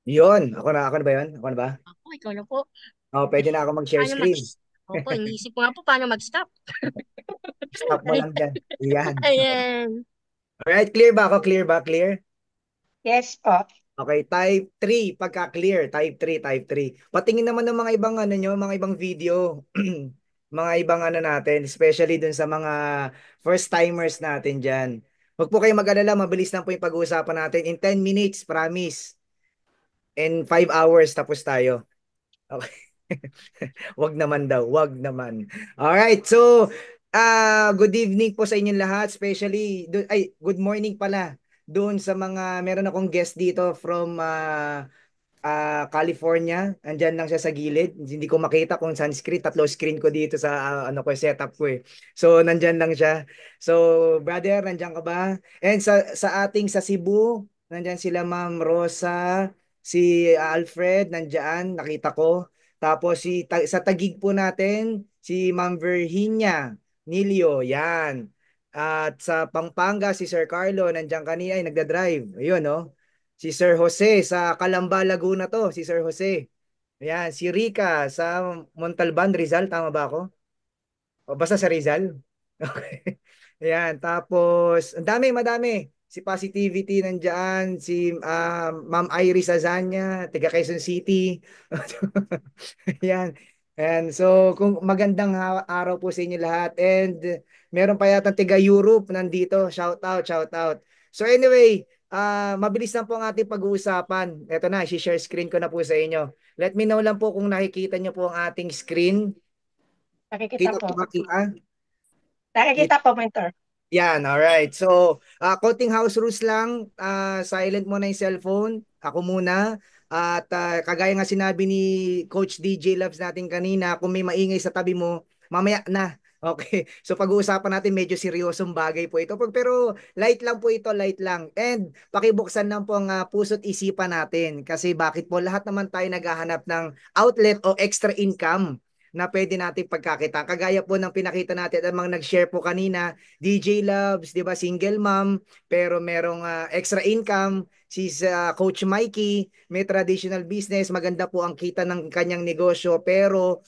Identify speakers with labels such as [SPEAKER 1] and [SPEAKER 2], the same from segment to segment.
[SPEAKER 1] Yun, ako na ba yun? Ako na ba?
[SPEAKER 2] Ako, ikaw na po.
[SPEAKER 1] Oh, pwede na ako mag-share
[SPEAKER 2] Paano mag...
[SPEAKER 1] screen.
[SPEAKER 2] Opo, iniisip ko nga po paano mag-stop.
[SPEAKER 1] Stop mo lang dyan. Yan.
[SPEAKER 2] Ayan.
[SPEAKER 1] Alright, clear ba ako? Clear ba? Clear?
[SPEAKER 2] Yes po.
[SPEAKER 1] Okay, type 3 pagka clear, type 3, type 3. Patingin naman ng mga ibang ano nyo, mga ibang video, mga ibang ano natin, especially dun sa mga first timers natin dyan. Huwag po kayong mag-alala, mabilis lang po yung pag-uusapan natin. In 10 minutes, promise. In 5 hours, tapos tayo. Okay. Wag naman daw, wag naman. All right, so good evening po sa inyong lahat, especially good morning pala doon sa mga meron akong guest dito from California. Andyan lang siya sa gilid. Hindi ko makita kung saan screen. Tatlo screen ko dito sa ano ko setup ko eh. So nandyan lang siya. So brother, nandyan ka ba? And sa ating sa Cebu, nandyan sila Ma'am Rosa, si Alfred, nandyan, nakita ko. Tapos sa Taguig po natin, si Ma'am Virginia Nilio, yan. At sa Pampanga, si Sir Carlo, nandyan kanina, ay nagda-drive. Ayun, no? Si Sir Jose sa Calamba, Laguna to, si Sir Jose. Ayan, si Rica sa Montalban, Rizal, tama ba ako? O basta sa Rizal? Okay. Ayan, tapos, ang dami, madami. Si Positivity nandiyan, si Ma'am Iris Azanya, taga Quezon City. Ayan. And so, kung magandang araw po sa inyo lahat. And meron pa yata tiga Europe nandito. Shout out, shout out. So anyway, mabilis lang po ang ating pag-uusapan. Ito na, i-share screen ko na po sa inyo. Let me know lang po kung nakikita nyo po ang ating screen.
[SPEAKER 2] Nakikita
[SPEAKER 1] Kita
[SPEAKER 2] po.
[SPEAKER 1] po ba kita?
[SPEAKER 2] Nakikita po, mentor.
[SPEAKER 1] Yan, alright. So, konting house rules lang. Silent mo na yung cellphone. Ako muna. At kagaya nga sinabi ni Coach DJ Loves natin kanina, kung may maingay sa tabi mo, mamaya na. Okay. So, pag-uusapan natin medyo seryosong bagay po ito. Pero light lang po ito, light lang. And pakibuksan lang po ang puso't isipan natin. Kasi bakit po lahat naman tayo naghahanap ng outlet o extra income na pwede natin pagkakita. Kagaya po ng pinakita natin at mga nag-share po kanina, DJ Loves, 'di ba, single mom, pero merong extra income. Si Coach Mikey, may traditional business, maganda po ang kita ng kanyang negosyo, pero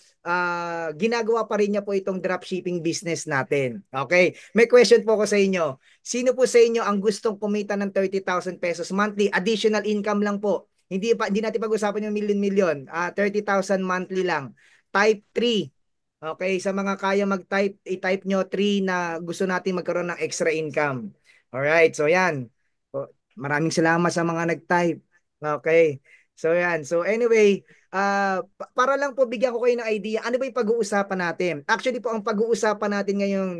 [SPEAKER 1] ginagawa pa rin niya po itong dropshipping business natin. Okay? May question po ako sa inyo. Sino po sa inyo ang gustong kumita ng 30,000 pesos monthly? Additional income lang po. Hindi natin pag-usapan yung million-million. 30,000 monthly lang. Type 3. Okay, sa mga kaya mag-type, i-type nyo 3 na gusto natin magkaroon ng extra income. Alright, so yan. Maraming salamat sa mga nag-type. Okay. So yan. So anyway, para lang po bigyan ko kayo ng idea, ano ba yung pag-uusapan natin? Actually po, ang pag-uusapan natin ngayong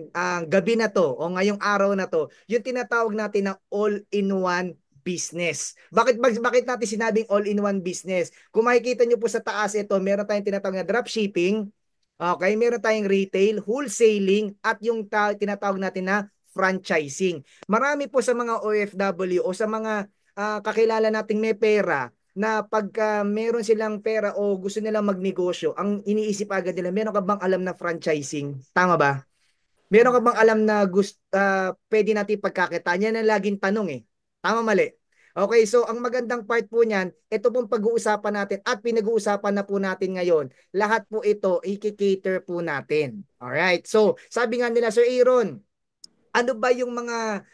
[SPEAKER 1] gabi na to o ngayong araw na to, yung tinatawag natin na all-in-one business. Bakit natin sinabing all-in-one business? Kung makikita nyo po sa taas ito, meron tayong tinatawag na dropshipping. Okay, meron tayong retail, wholesaling, at yung tinatawag natin na franchising. Marami po sa mga OFW o sa mga kakilala nating may pera na pagka meron silang pera o gusto nilang magnegosyo, ang iniisip agad nila, meron ka bang alam na franchising? Tama ba? Meron ka bang alam na pwede natin pagkakitaan? Yan ang laging tanong eh. Tama mali? Okay, so ang magandang part po niyan, ito pong pag-uusapan natin at pinag-uusapan na po natin ngayon, lahat po ito, i-cater po natin. Alright, so sabi nga nila, Sir Aaron, ano ba yung mga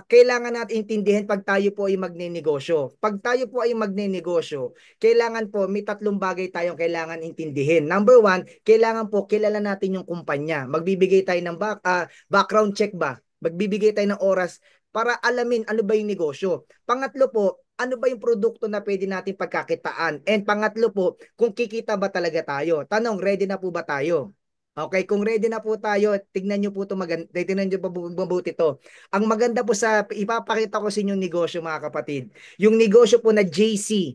[SPEAKER 1] kailangan natin intindihin pag tayo po ay magnenegosyo? Pag tayo po ay magnenegosyo, kailangan po may tatlong bagay tayong kailangan intindihin. Number one, kailangan po kilala natin yung kumpanya. Magbibigay tayo ng background check ba? Magbibigay tayo ng oras para alamin ano ba yung negosyo. Pangatlo po, ano ba yung produkto na pwede natin pagkakitaan? And pangatlo po, kung kikita ba talaga tayo? Tanong, ready na po ba tayo? Okay, kung ready na po tayo, tignan niyo po ito tignan niyo po mabuti to. Ang maganda po sa ipapakita ko sa inyo negosyo mga kapatid. Yung negosyo po na JC,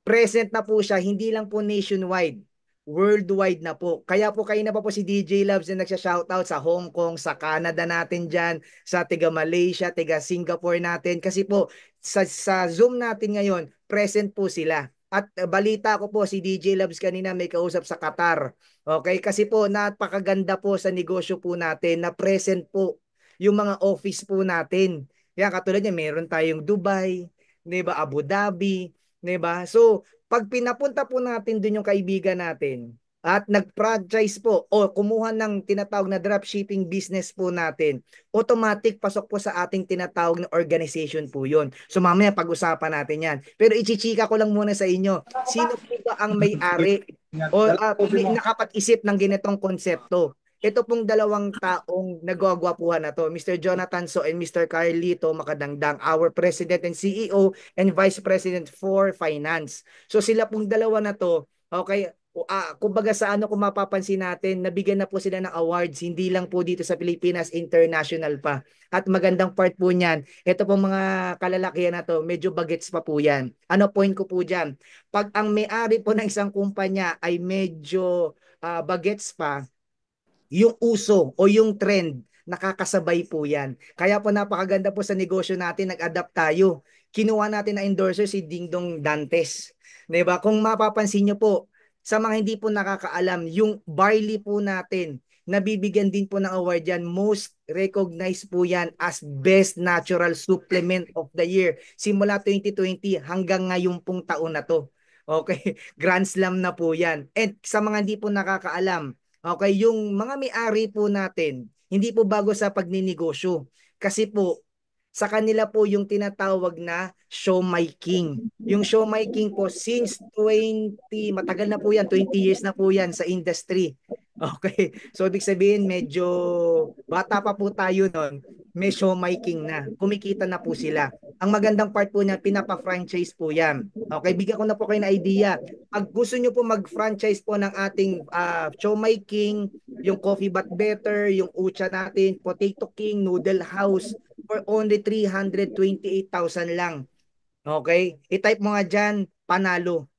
[SPEAKER 1] present na po siya, hindi lang po nationwide, worldwide na po. Kaya po kayo na pa po si DJ Loves na nagsha-shoutout sa Hong Kong, sa Canada natin dyan, sa tiga Malaysia, tiga Singapore natin. Kasi po, sa Zoom natin ngayon, present po sila. At balita ko po, si DJ Loves kanina may kausap sa Qatar. Okay, kasi po napakaganda po sa negosyo po natin na present po yung mga office po natin. Yan, katulad niya, meron tayong Dubai, 'di ba, Abu Dhabi, 'di ba? So, pag pinapunta po natin dun yung kaibigan natin at nag-franchise po o kumuha ng tinatawag na dropshipping business po natin, automatic pasok po sa ating tinatawag na organization po yun. So mamaya pag-usapan natin yan. Pero ichichika ko lang muna sa inyo, sino po ba ang may-ari o nakapag-isip ng ganitong konsepto? Ito pong dalawang taong nagwagwapuhan na to, Mr. Jonathan So and Mr. Carlito Makadangdang, our President and CEO and Vice President for Finance. So sila pong dalawa na to, okay, kumbaga sa ano kung mapapansin natin, nabigyan na po sila ng awards, hindi lang po dito sa Pilipinas, international pa. At magandang part po niyan, ito pong mga kalalakihan na to, medyo bagets pa po yan. Ano point ko po dyan? Pag ang may-ari po ng isang kumpanya ay medyo bagets pa, yung uso o yung trend, nakakasabay po yan. Kaya po napakaganda po sa negosyo natin, nag-adapt tayo. Kinuha natin na endorser si Dingdong Dantes. 'Di ba? Kung mapapansin niyo po, sa mga hindi po nakakaalam, yung barley po natin, nabibigyan din po ng award yan. Most recognized po yan as Best Natural Supplement of the Year. Simula 2020 hanggang ngayon pong taon na to. Okay, Grand Slam na po yan. And sa mga hindi po nakakaalam, okay, yung mga may-ari po natin, hindi po bago sa pagninegosyo. Kasi po, sa kanila po yung tinatawag na show my king. Yung show my king po since 20, matagal na po yan, 20 years na po yan sa industry. Okay, so ibig sabihin medyo bata pa po tayo noon, may show my king na, kumikita na po sila. Ang magandang part po niya, pinapa-franchise po yan. Okay, bigyan ko na po kayo ng idea. Pag gusto nyo po mag-franchise po ng ating Show My King, yung Coffee But Better, yung Ucha natin, Potato King, Noodle House, for only 328,000 lang. Okay? I-type mo nga dyan, panalo.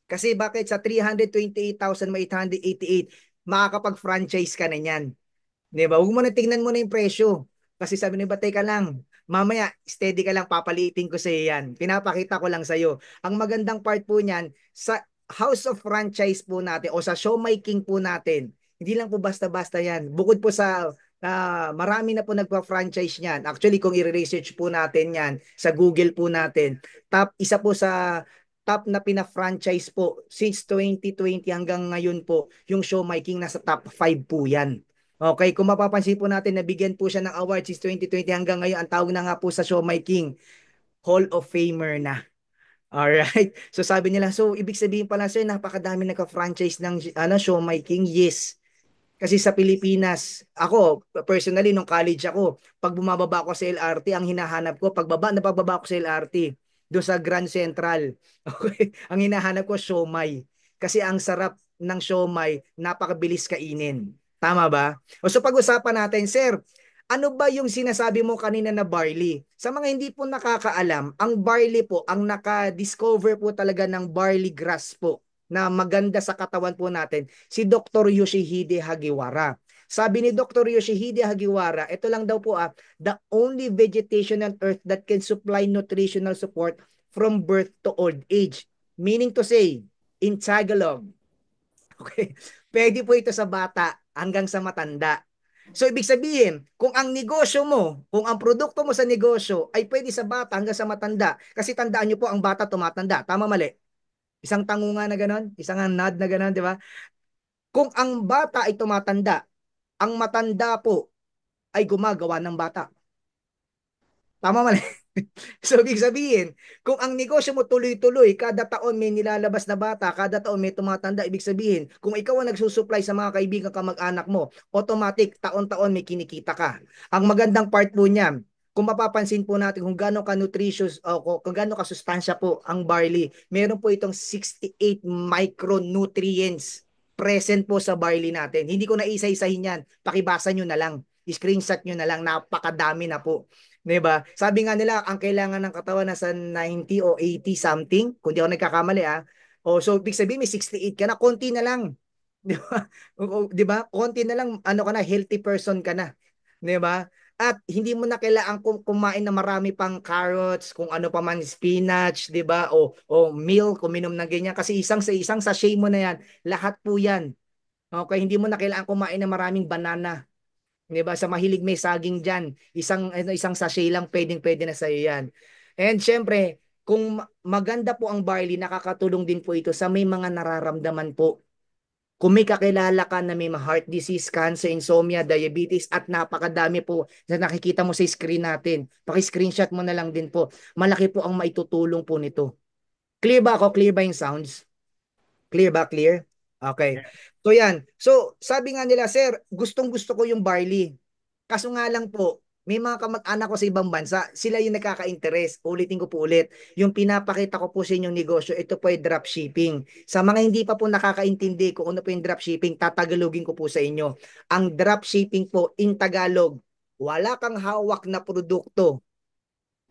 [SPEAKER 1] Kasi bakit sa 328,888, makakapag-franchise ka na niyan. Di ba? Huwag mo na tingnan mo na yung presyo. Kasi sabi ni Batay ka lang, mamaya steady ka lang, papaliitin ko sa iyo yan. Pinapakita ko lang sa iyo. Ang magandang part po niyan, sa House of Franchise po natin o sa Show My King po natin, hindi lang po basta-basta yan. Bukod po sa marami na po nagpa-franchise niyan. Actually, kung i-research po natin yan sa Google po natin, isa po sa top na pina-franchise po since 2020 hanggang ngayon po, yung Show My King nasa top 5 po yan. Okay, kung mapapansin po natin, nabigyan po siya ng award since 2020 hanggang ngayon. Ang tawag na nga po sa Show My King, Hall of Famer na. Alright. So sabi nila, so ibig sabihin pala sir, napakadami nagka-franchise ng Show My King. Yes. Kasi sa Pilipinas, ako, personally, nung college ako, pag bumababa ako sa LRT, ang hinahanap ko, napababa ako sa LRT, doon sa Grand Central. Okay? Ang hinahanap ko, siomai. Kasi ang sarap ng siomai, napakabilis kainin. Tama ba? O so pag-usapan natin, sir, ano ba yung sinasabi mo kanina na barley? Sa mga hindi po nakakaalam, ang barley po, ang naka-discover po talaga ng barley grass po, na maganda sa katawan po natin, si Dr. Yoshihide Hagiwara. Sabi ni Dr. Yoshihide Hagiwara, ito lang daw po the only vegetation on earth that can supply nutritional support from birth to old age. Meaning to say, in Tagalog, okay, pwede po ito sa bata hanggang sa matanda. So ibig sabihin, kung ang negosyo mo, kung ang produkto mo sa negosyo ay pwede sa bata hanggang sa matanda, kasi tandaan nyo po, ang bata tumatanda. Tama mali? Isang tangunga na gano'n, isang nod na gano'n, di ba? Kung ang bata ay tumatanda, ang matanda po ay gumagawa ng bata. Tama mali? So, ibig sabihin, kung ang negosyo mo tuloy-tuloy, kada taon may nilalabas na bata, kada taon may tumatanda, ibig sabihin, kung ikaw ang nagsusupply sa mga kaibigan kamag-anak mo, automatic, taon-taon may kinikita ka. Ang magandang part po niyan, kung mapapansin po natin kung gaano ka nutritious o kung gaano ka sustansya po ang barley, meron po itong 68 micronutrients present po sa barley natin. Hindi ko na isa-isahin yan. Pakibasa nyo na lang. Screenshot nyo na lang. Napakadami na po. 'Di ba? Sabi nga nila, ang kailangan ng katawan nasa 90 o 80 something, kung di ako nagkakamali O so ibig sabihin may 68 ka na, konti na lang. 'Di ba? 'Di ba? Konti na lang ano ka na, healthy person ka na. 'Di ba? At hindi mo na kailangan kumain na marami pang carrots, kung ano pa man spinach, 'di ba? O milk, uminom ng ganyan kasi isang sachet mo na 'yan. Lahat po 'yan. Okay, hindi mo na kailangan kumain ng maraming banana. 'Di ba? Sa mahilig may saging diyan, isang sachet lang pwedeng-pwede na sa iyo 'yan. And syempre, kung maganda po ang barley, nakakatulong din po ito sa may mga nararamdaman po. Kung may kakilala ka na may heart disease, cancer, insomnia, diabetes, at napakadami po na nakikita mo sa screen natin, paki-screenshot mo na lang din po. Malaki po ang maitutulong po nito. Clear ba ako? Clear ba yung sounds? Clear ba? Clear? Okay. So yan. So sabi nga nila, sir, gustong-gusto ko yung barley. Kaso nga lang po, may mga kamag-anak ko sa ibang bansa, sila yung nakaka-interest. Ulitin ko po ulit. Yung pinapakita ko po sa inyong negosyo, ito po ay dropshipping. Sa mga hindi pa po nakakaintindi kung ano po yung dropshipping, tatagalogin ko po sa inyo. Ang dropshipping po in Tagalog, wala kang hawak na produkto.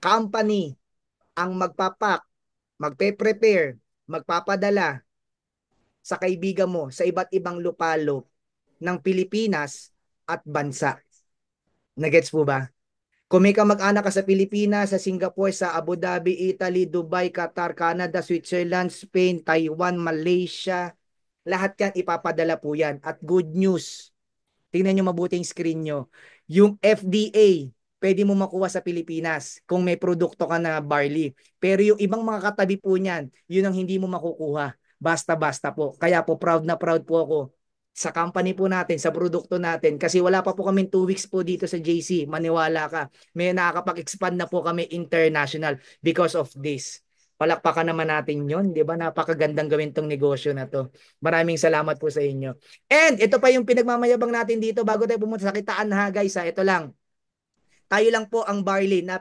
[SPEAKER 1] Company ang magpapak, magpe-prepare, magpapadala sa kaibigan mo sa iba't ibang lupalop ng Pilipinas at bansa. Nagets po ba? Kung may kamag-anak ka sa Pilipinas, sa Singapore, sa Abu Dhabi, Italy, Dubai, Qatar, Canada, Switzerland, Spain, Taiwan, Malaysia, lahat yan ipapadala po yan. At good news, tingnan nyo mabuti yung screen nyo. Yung FDA, pwede mo makuha sa Pilipinas kung may produkto ka na barley. Pero yung ibang mga katabi po niyan, yun ang hindi mo makukuha. Basta-basta po. Kaya po proud po ako sa company po natin, sa produkto natin. Kasi wala pa po kami 2 weeks po dito sa JC. Maniwala ka. May nakakapag-expand na po kami international because of this. Palakpakan naman natin yon, di ba? Napakagandang gawin tong negosyo na to. Maraming salamat po sa inyo. And ito pa yung pinagmamayabang natin dito bago tayo pumunta sa kitaan ha guys ha. Ito lang. Tayo lang po ang barley na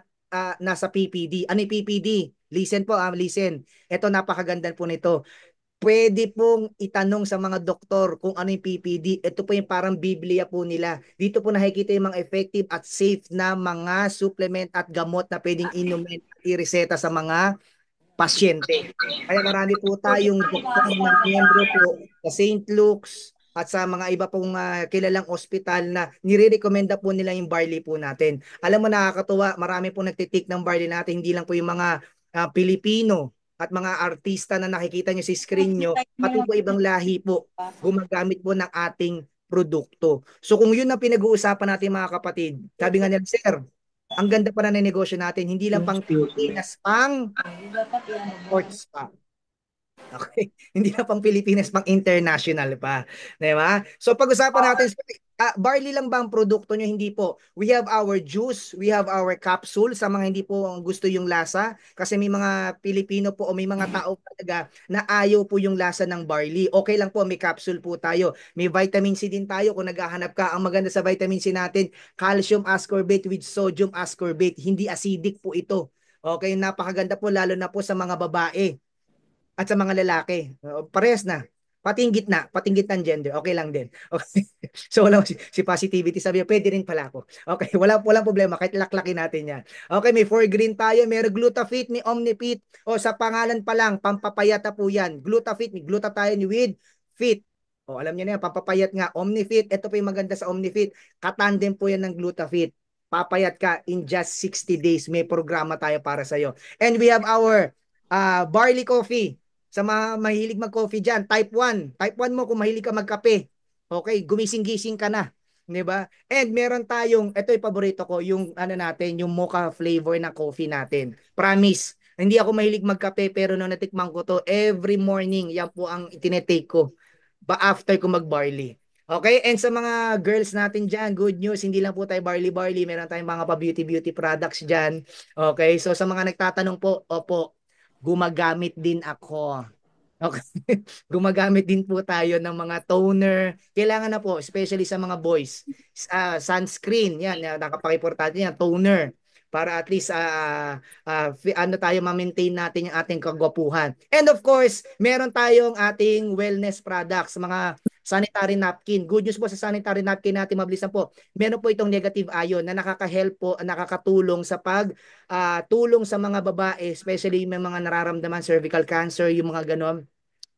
[SPEAKER 1] nasa PPD. Ano yung PPD? Listen po, listen. Ito napakaganda po nito. Pwede pong itanong sa mga doktor kung ano yung PPD. Ito po yung parang Biblia po nila. Dito po nakikita yung mga effective at safe na mga supplement at gamot na pwedeng inumin at ireseta sa mga pasyente. Kaya marami po tayong doktor na miyembro po sa St. Luke's at sa mga iba pong kilalang ospital na nire-recommenda po nila yung barley po natin. Alam mo nakakatuwa, marami po nagtitik ng barley natin, hindi lang po yung mga Pilipino at mga artista na nakikita nyo sa screen nyo, pati po ibang lahi po gumagamit po ng ating produkto. So kung yun ang pinag-uusapan natin mga kapatid, sabi nga nila, sir, ang ganda pa na ng negosyo natin, hindi lang pang Pilipinas, pang sports pa. Okay. Hindi na pang Pilipinas, pang international pa. Di ba? So pag-usapan natin, barley lang ba ang produkto nyo? Hindi po. We have our juice, we have our capsule sa mga hindi po ang gusto yung lasa. Kasi may mga Pilipino po o may mga tao talaga na ayaw po yung lasa ng barley. Okay lang po, may capsule po tayo. May vitamin C din tayo kung naghahanap ka. Ang maganda sa vitamin C natin, calcium ascorbate with sodium ascorbate. Hindi acidic po ito. Okay, napakaganda po lalo na po sa mga babae at sa mga lalaki. Parehas na. Pating gitna gender, okay lang din. Okay. So wala si positivity sabi, pwede rin pala ako. Okay, walang problema kahit laklakin natin 'yan. Okay, may 4 green tayo, may Glutafit, may Omnifit. O sa pangalan pa lang, pampapayata po 'yan. Glutafit, may glutathione with fit. O alam niyo na yan, pampapayat nga. Omnifit, ito pa yung maganda sa Omnifit. Katandem po yan ng Glutafit. Papayat ka in just 60 days. May programa tayo para sa'yo. And we have our barley coffee. Sa mga mahilig mag-coffee dyan, type 1. Type 1 mo kung mahilig ka magkape. Okay, gumising-gising ka na. 'Di ba? And meron tayong, ito yung paborito ko, yung ano natin, yung mocha flavor na coffee natin. Promise, hindi ako mahilig magkape pero nung natikman ko to, every morning, yan po ang itinetake ko. Ba after ko mag-barley. Okay, and sa mga girls natin dyan, good news, hindi lang po tayo barley-barley, meron tayong mga pa-beauty-beauty products dyan. Okay, so sa mga nagtatanong po, opo, gumagamit din ako. Okay. Gumagamit din po tayo ng mga toner. Kailangan na po, especially sa mga boys. Sunscreen, yan, nakapakiportado yan, toner. Para at least ano tayo ma-maintain natin yung ating kagwapuhan. And of course, meron tayong ating wellness products, mga sanitary napkin. Good news po sa sanitary napkin natin, mabilis na po. Meron po itong negative ion na nakaka-help po, nakakatulong sa tulong sa mga babae, especially may mga nararamdaman cervical cancer, yung mga ganon.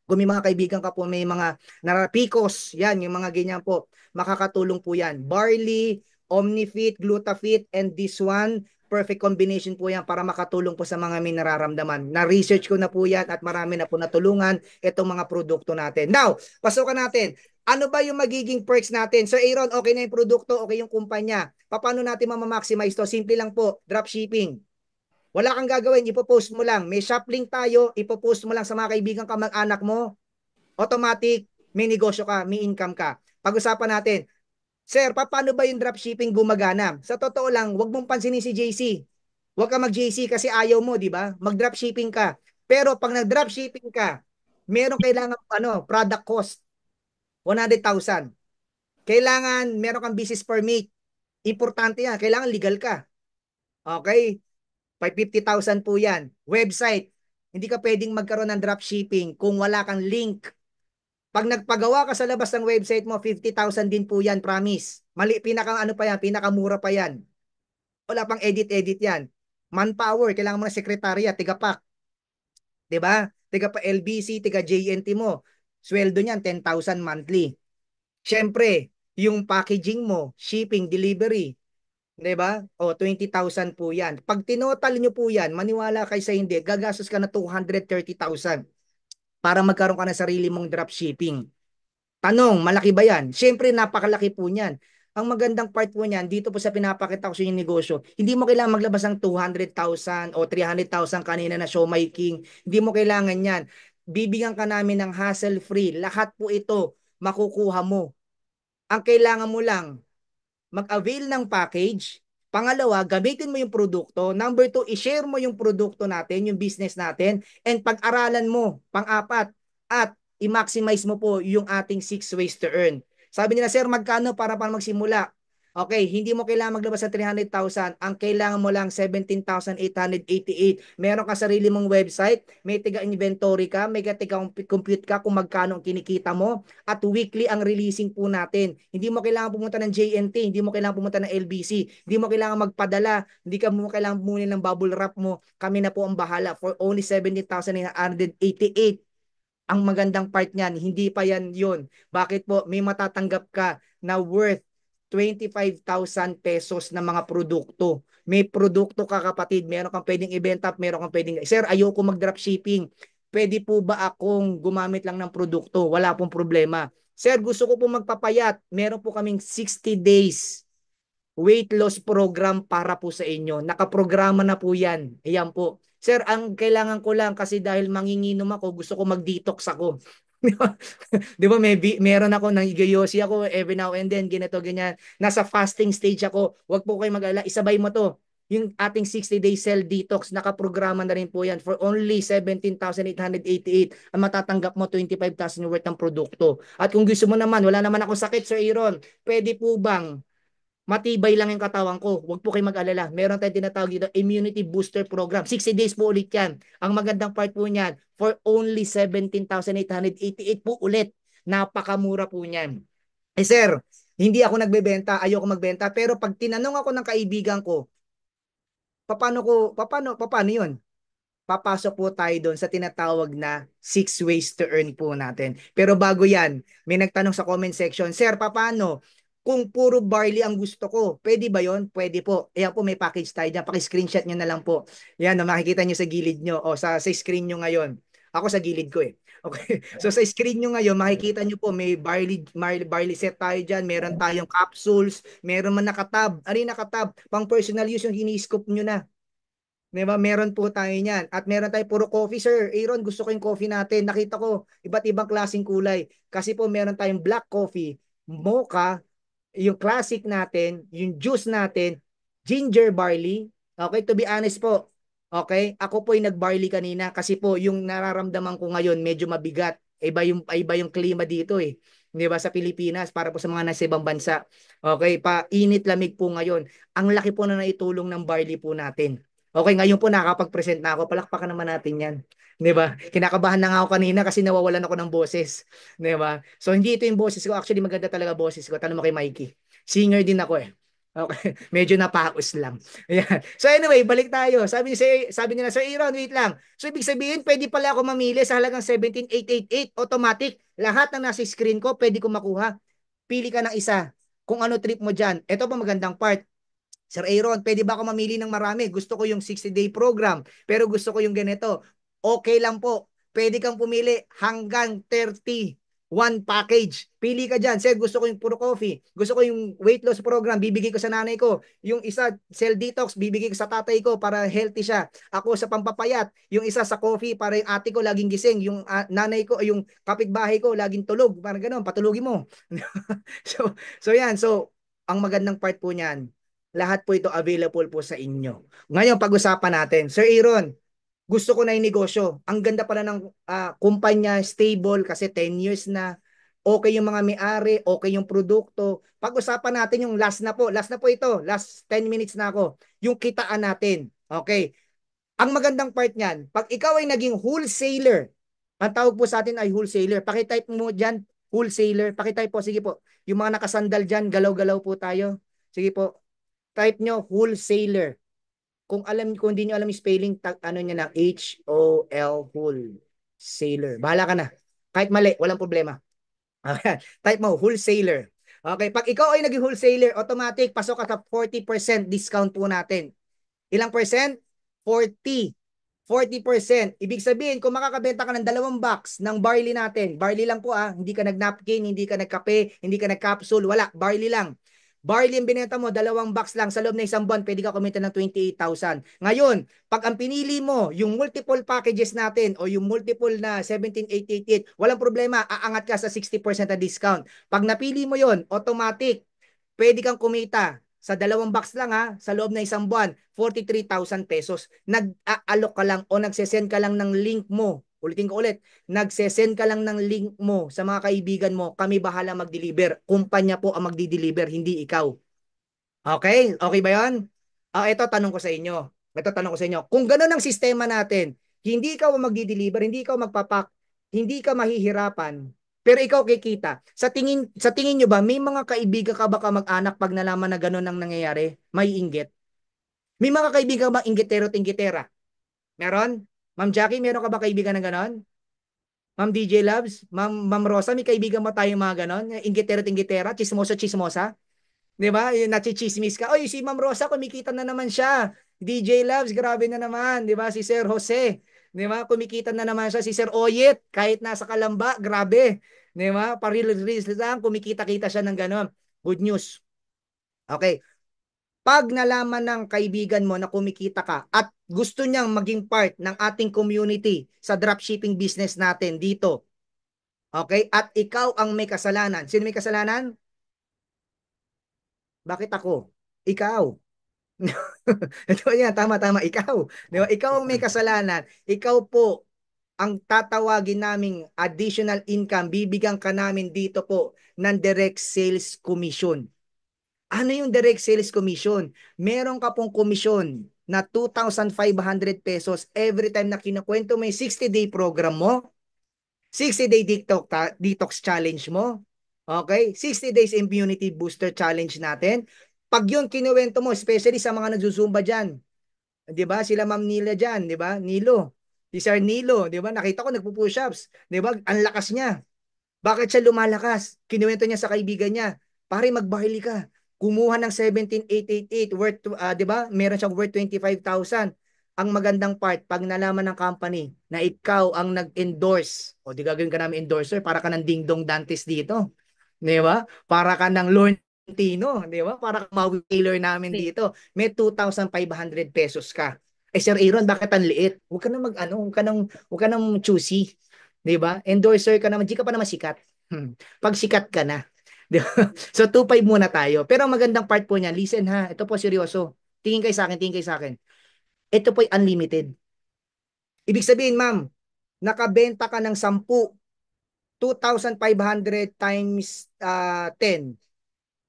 [SPEAKER 1] Kung may mga kaibigan ka po, may mga narapikos, yan, yung mga ganyan po, makakatulong po yan. Barley, Omnifit, Glutafit, and this one, perfect combination po yan para makatulong po sa mga may nararamdaman. Na-research ko na po yan at marami na po natulungan itong mga produkto natin. Now, pasukan natin. Ano ba yung magiging perks natin? So Aaron, okay na yung produkto, okay yung kumpanya. Paano natin mamamaximize to? Simple lang po, dropshipping. Wala kang gagawin, ipopost mo lang. May shop link tayo, ipopost mo lang sa mga kaibigan ka, mag-anak mo, automatic, may negosyo ka, may income ka. Pag-usapan natin, Sir, paano ba yung dropshipping gumagana? Sa totoo lang, wag mong pansinin si JC. Wag ka mag-JC kasi ayaw mo, di ba? Mag-dropshipping ka. Pero pag nag-dropshipping ka, meron kailangan product cost, 100,000. Kailangan meron kang business permit. Importante yan. Kailangan legal ka. Okay? 550,000 po yan. Website. Hindi ka pwedeng magkaroon ng dropshipping kung wala kang link. Pag nagpagawa ka sa labas ng website mo, 50,000 din po yan, promise. Mali, pinakang ano pa yan, pinakamura pa yan. Wala pang edit-edit yan. Manpower, kailangan mo ng sekretarya, tiga-pack. Diba? Tiga pa LBC, tiga JNT mo. Sweldo niyan, 10,000 monthly. Siyempre, yung packaging mo, shipping, delivery, 'di ba? O 20,000 po 'yan. Pag tinotal niyo po 'yan, maniwala kayo sa hindi, gagastos ka na 230,000 para magkaroon ka ng sarili mong dropshipping. Tanong, malaki ba 'yan? Siyempre, napakalaki po niyan. Ang magandang part po niyan, dito po sa pinapakita ko sa inyong negosyo, hindi mo kailangan maglabas ng 200,000 o 300,000 kanina na show making. Hindi mo kailangan 'yan. Bibigyan ka namin ng hassle-free. Lahat po ito makukuha mo. Ang kailangan mo lang, mag-avail ng package. Pangalawa, gamitin mo yung produkto. Number two, i-share mo yung produkto natin, yung business natin. And pag-aralan mo, pang-apat, at i-maximize mo po yung ating 6 ways to earn. Sabi nila, sir, magkano para magsimula? Okay, hindi mo kailangan maglabas sa 300,000. Ang kailangan mo lang 17,888. Meron ka sarili mong website, may tiga-inventory ka, may tiga-compute ka kung magkano ang kinikita mo, at weekly ang releasing po natin. Hindi mo kailangan pumunta ng JNT, hindi mo kailangan pumunta ng LBC, hindi mo kailangan magpadala, hindi ka mo kailangan bumili ng bubble wrap mo. Kami na po ang bahala for only 17,888. Ang magandang part niyan, hindi pa yan yun. Bakit po? May matatanggap ka na worth 25,000 pesos na mga produkto. May produkto ka, kapatid, meron kang pwedeng ibenta, meron kang pwedeng, sir, ayoko mag-dropshipping. Pwede po ba akong gumamit lang ng produkto? Wala pong problema. Sir, gusto ko po magpapayat. Meron po kaming 60 days weight loss program para po sa inyo. Nakaprograma na po yan. Ayan po. Sir, ang kailangan ko lang kasi dahil manginginom ako, gusto ko mag-detox ako. Di ba, meron ako nang igayosi ako every now and then, ganito, ganyan. Nasa fasting stage ako. Huwag po kayo mag-alala. Isabay mo to. Yung ating 60-day cell detox, nakaprograma na rin po yan for only 17,888. Ang matatanggap mo, 25,000 worth ng produkto. At kung gusto mo naman, wala naman ako sakit, Sir Aaron, pwede po bang matibay lang yung katawan ko? Huwag po kayo mag-alala. Meron tayong tinatawag dito, immunity booster program. 60 days po ulit yan. Ang magandang part po niyan, for only 17,888 po ulit. Napakamura po niyan. Eh sir, hindi ako nagbebenta, ayoko magbenta, pero pag tinanong ako ng kaibigan ko, paano yun? Papasok po tayo doon sa tinatawag na 6 ways to earn po natin. Pero bago yan, may nagtanong sa comment section, Sir, paano? Kung puro barley ang gusto ko, pwede ba yon? Pwede po. Ayan po, may package tayo dyan. Paki-screenshot nyo na lang po. Yan, no, makikita nyo sa gilid nyo o sa screen nyo ngayon. Ako sa gilid ko eh. Okay. So sa screen nyo ngayon, makikita nyo po may barley set tayo dyan. Meron tayong capsules. Meron man nakatab. Ano yung nakatab? Pang personal use yung hini-scoop nyo na. Diba? Meron po tayo niyan. At meron tayo puro coffee, sir. Aaron, gusto ko yung coffee natin. Nakita ko, iba't ibang klaseng kulay. Kasi po meron tayong black coffee, mocha, yung classic natin, yung juice natin, ginger barley. Okay, to be honest po. Okay, ako po yung nag-barley kanina kasi po yung nararamdaman ko ngayon medyo mabigat. Iba yung klima dito eh. 'Di ba sa Pilipinas para po sa mga nasa ibang bansa. Okay, pa init lamig po ngayon. Ang laki po na naitulong ng barley po natin. Okay, ngayon po nakakapag-present na ako. Palakpakan naman natin 'yan. 'Di ba? Kinakabahan na nga ako kanina kasi nawawalan ako ng boses. 'Di ba? So hindi ito yung boses ko. Actually maganda talaga boses ko. Tanong mo kay Mikey. Singer din ako eh. Okay, medyo napaus lang. Ayan. So anyway, balik tayo. Sabi nila, Sir Aaron, wait lang. So ibig sabihin, pwede pala ako mamili sa halagang 17,888 automatic. Lahat ng nasa screen ko, pwede ko makuha. Pili ka ng isa. Kung ano trip mo diyan. Ito pa magandang part. Sir Aaron, pwede ba ako mamili ng marami? Gusto ko yung 60-day program, pero gusto ko yung ganito. Okay lang po. Pwede kang pumili hanggang 31 package. Pili ka dyan. Sir, gusto ko yung puro coffee. Gusto ko yung weight loss program, bibigay ko sa nanay ko. Yung isa, cell detox, bibigay ko sa tatay ko para healthy siya. Ako sa pampapayat. Yung isa sa coffee para yung ate ko laging gising. Yung nanay ko, yung kapitbahay ko laging tulog. Parang ganun, patulugin mo. So yan. So, ang magandang part po niyan, lahat po ito available po sa inyo. Ngayon, pag-usapan natin. Sir Aaron, gusto ko na yung negosyo. Ang ganda pala ng kumpanya, stable kasi 10 years na. Okay yung mga may-ari, okay yung produkto. Pag-usapan natin yung last na po. Last na po ito. Last 10 minutes na ako. Yung kitaan natin. Okay. Ang magandang part niyan, pag ikaw ay naging wholesaler, ang tawag po sa atin ay wholesaler. Pakitype mo dyan, wholesaler. Pakitype po, sige po. Yung mga nakasandal dyan, galaw-galaw po tayo. Sige po. Type nyo, wholesaler. Kung hindi nyo alam yung spelling, ano niya na, H-O-L, wholesaler. Bahala ka na. Kahit mali, walang problema. Okay. Type mo, wholesaler. Okay, pag ikaw ay naging wholesaler, automatic, pasok ka sa 40% discount po natin. Ilang percent? 40. 40%. Ibig sabihin, kung makakabenta ka ng 2 box ng barley natin, barley lang po hindi ka nag-napkin, hindi ka nagkape, hindi ka nag-capsule, wala, barley lang. Barley ang binenta mo, 2 box lang sa loob ng isang buwan, pwede ka kumita ng 28,000. Ngayon, pag ang pinili mo, yung multiple packages natin o yung multiple na 17,888, walang problema, aangat ka sa 60% na discount. Pag napili mo yon, automatic, pwede kang kumita sa 2 box lang sa loob ng isang buwan, 43,000 pesos. Nag-aalok ka lang o nagsesend ka lang ng link mo. Ulitin ko ulit, nagsesend ka lang ng link mo sa mga kaibigan mo, kami bahala mag-deliver. Kumpanya po ang magdi-deliver, hindi ikaw. Okay? Okay ba yan? Ito tanong ko sa inyo. Ito tanong ko sa inyo. Kung gano'n ang sistema natin, hindi ikaw ang magdi-deliver, hindi ikaw magpapak, hindi ka mahihirapan, pero ikaw kikita. Sa tingin nyo ba, may mga kaibigan ka ba kamag-anak pag nalaman na gano'n ang nangyayari? May inggit? May mga kaibigan ka ba inggitero at inggitera? Meron? Ma'am Jackie, meron ka ba kaibigan na gano'n? Ma'am DJ Loves? Ma'am Rosa, may kaibigan ba tayong mga gano'n? Inggitero at inggitera? Chismoso, chismosa? 'Di ba? Yung nachichismis ka. Oy, si Ma'am Rosa kumikita na naman siya. DJ Loves, grabe na naman, 'di ba? Si Sir Jose, 'di ba? Kumikita na naman siya. Si Sir Oyet, kahit nasa Kalamba, grabe. 'Di ba? Paril-release lang, kumikita-kita siya ng gano'n. Good news. Okay. Pag nalaman ng kaibigan mo na kumikita ka at gusto niyang maging part ng ating community sa dropshipping business natin dito, okay? At ikaw ang may kasalanan. Sino may kasalanan? Bakit ako? Ikaw. Ito yan, tama, tama, ikaw. Di ba? Ikaw ang may kasalanan. Ikaw po ang tatawagin naming additional income. Bibigyan ka namin dito po ng direct sales commission. Ano yung direct sales commission? Meron ka pong commission na 2,500 pesos every time na kinukwento mo yung 60-day program mo, 60-day detox challenge mo, okay? 60 days immunity booster challenge natin. Pag yun kinuwento mo, especially sa mga nagsusumba dyan, 'di ba? Sila Ma'am Nila diyan, 'di ba? Nilo. Si Sir Nilo, 'di ba? Nakita ko nagpo-push-ups, 'di ba? Ang lakas niya. Bakit siya lumalakas? Kinuwento niya sa kaibigan niya, pare magbahili ka. Kumuha ng 17,888 worth 'di ba? Meron siyang worth 25,000. Ang magandang part, pag nalaman ng company na ikaw ang nag-endorse, o di gagawin ka namin endorser, para ka ng Ding Dong Dantes dito. Di ba? Para ka ng Lorne Tino, di ba? Para kang ma-wheeler namin dito. May 2,500 pesos ka. Sir Aaron, bakit ang liit? Huwag ka na huwag ka nang choosy. Di ba? Endorser ka naman, di ka pa naman sikat. Pag sikat ka na. Di ba? So, 2,500 muna tayo. Pero ang magandang part po niya, listen ha, ito po seryoso. Tingin kayo sa akin, tingin kayo sa akin. Ito po ay unlimited. Ibig sabihin, ma'am, nakabenta ka ng 10, 2,500 times 10.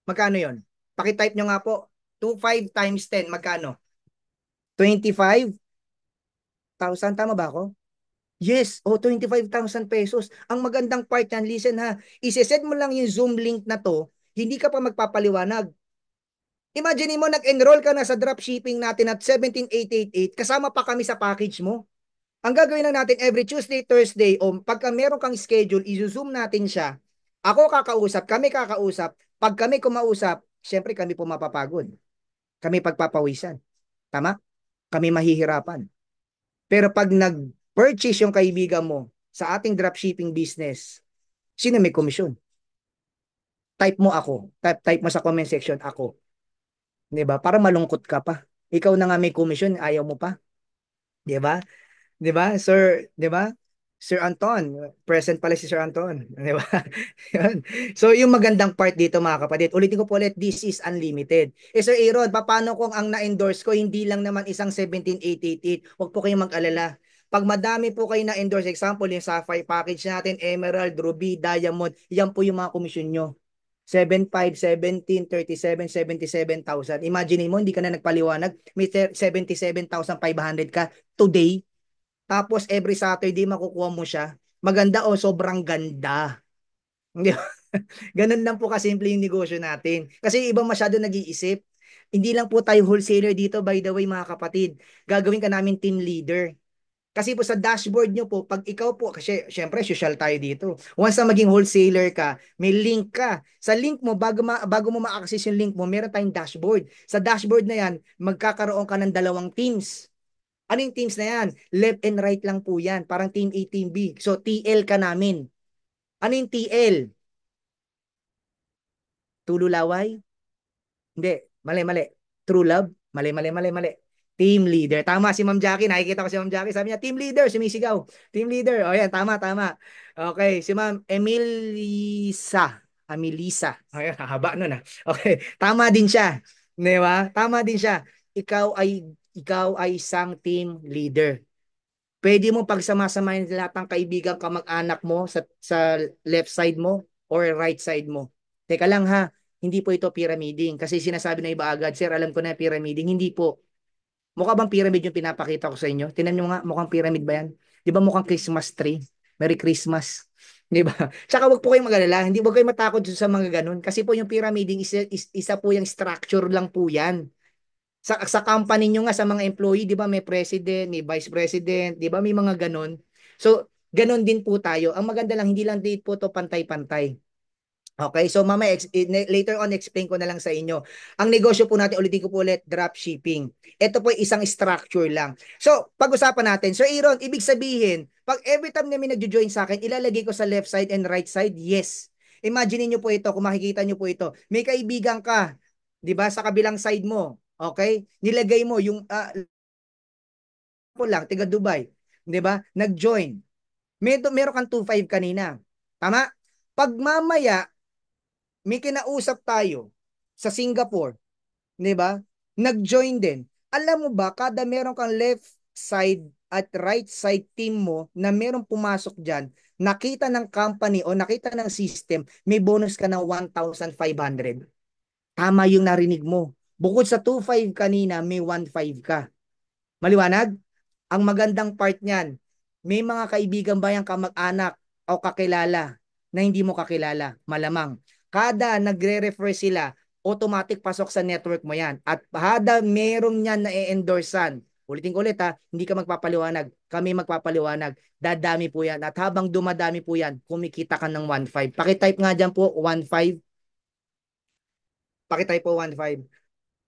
[SPEAKER 1] Magkano yon? Pakitype nyo nga po. 25 times 10, magkano? 25,000, tama ba ako? Yes, 25,000 pesos. Ang magandang part yan, listen ha, isesend mo lang yung Zoom link na to, hindi ka pa magpapaliwanag. Imagine mo, nag-enroll ka na sa dropshipping natin at 17,888, kasama pa kami sa package mo. Ang gagawin lang natin every Tuesday, Thursday, o pagka meron kang schedule, i-zoom natin siya. Ako kakausap, kami kakausap. Pag kami kumausap, syempre kami po mapapagod. kami pagpapawisan. Tama? Kami mahihirapan. Pero pag nag-purchase yung kaibigan mo sa ating dropshipping business, sino may komisyon? Type mo ako. Type mo sa comment section ako. 'Di ba? Para malungkot ka pa. Ikaw na nga may komisyon, ayaw mo pa. 'Di ba? 'Di ba? Sir, 'di ba? Sir Anton, present pala si Sir Anton, 'di ba? Yun. So yung magandang part dito mga kapatid, ulitin ko po ulit, this is unlimited. Sir Aaron, paano kung ang na-endorse ko hindi lang naman isang 17888? Huwag po kayong mag-alala. Pag madami po kayo na-endorse, example yung Sapphire package natin, Emerald, Ruby, Diamond, yan po yung mga komisyon nyo. 7,500, 17, 37, 77,000. Imagine mo, hindi ka na nagpaliwanag, may 77,500 ka today. Tapos every Saturday makukuha mo siya. Maganda o sobrang ganda. Hindi ba? Ganun lang po kasimple yung negosyo natin. Kasi ibang masyado nag-iisip. Hindi lang po tayo wholesaler dito, by the way mga kapatid. Gagawin ka namin team leader. Kasi po sa dashboard nyo po, pag ikaw po, kasi syempre social tayo dito. Once na maging wholesaler ka, may link ka. Sa link mo, bago mo ma-access yung link mo, meron tayong dashboard. Sa dashboard na yan, magkakaroon ka ng dalawang teams. Ano yung teams na yan? Left and right lang po yan. Parang team A, team B. So, TL ka namin. Ano yung TL? Tululaway? Hindi. Mali, mali. True love? Mali, mali, mali, mali. Team leader. Tama si Ma'am Jackie. Nakikita ko si Ma'am Jackie. Sabi niya, team leader. Sumisigaw. Team leader. O yan, tama, tama. Okay. Si Ma'am Emilisa. Amilisa. Ayan, haba nun ah. Okay. Tama din siya. Di ba? Tama din siya. Ikaw ay isang team leader. Pwede mo pagsamasamahin lahat ng kaibigan kamag-anak mo sa left side mo or right side mo. Teka lang ha, hindi po ito pyramiding. Kasi sinasabi na iba agad, sir, alam ko na pyramiding. Hindi po. Mukha bang pyramid yung pinapakita ko sa inyo? Tingnan nyo nga, mukhang pyramid ba yan? Di ba mukhang Christmas tree? Merry Christmas. Di ba? Tsaka wag po kayong mag-alala. Hindi, wag kayong matakot sa mga ganun. Kasi po yung pyramiding, isa po yung structure lang po yan. Sa company nyo nga, sa mga employee, di ba may president, may vice president, di ba may mga ganon. So, ganon din po tayo. Ang maganda lang, hindi lang date po to pantay-pantay. Okay, so mamaya later on explain ko na lang sa inyo. Ang negosyo po natin, ulitin ko po ulit, drop shipping. Ito po isang structure lang. So, pag-usapan natin. Sir Aaron, ibig sabihin, pag every time na may nagjo-join sa akin, ilalagay ko sa left side and right side? Yes. Imagine niyo po ito, kung makikita niyo po ito. May kaibigan ka, 'di ba, sa kabilang side mo. Okay? Nilagay mo yung po lang, tiga Dubai, 'di ba? Nag-join. Meron kang 2.5 kanina. Tama? Pag mamaya may kinausap tayo sa Singapore, 'di ba? Nag-join din. Alam mo ba, kada meron kang left side at right side team mo na merong pumasok diyan, nakita ng company o nakita ng system, may bonus ka ng 1,500. Tama yung narinig mo. Bukod sa 2.5 kanina, may 1.5 ka. Maliwanag? Ang magandang part niyan, may mga kaibigan ba yung kamag-anak o kakilala na hindi mo kakilala? Malamang. Kada nagre-refer sila, automatic pasok sa network mo yan. At kada merong yan na e-endorsean, ulitin ko ulit ha, hindi ka magpapaliwanag. Kami magpapaliwanag. Dadami po yan. At habang dumadami po yan, kumikita ka ng 1.5. Pakitype nga dyan po, 1.5. Pakitype po 1.5.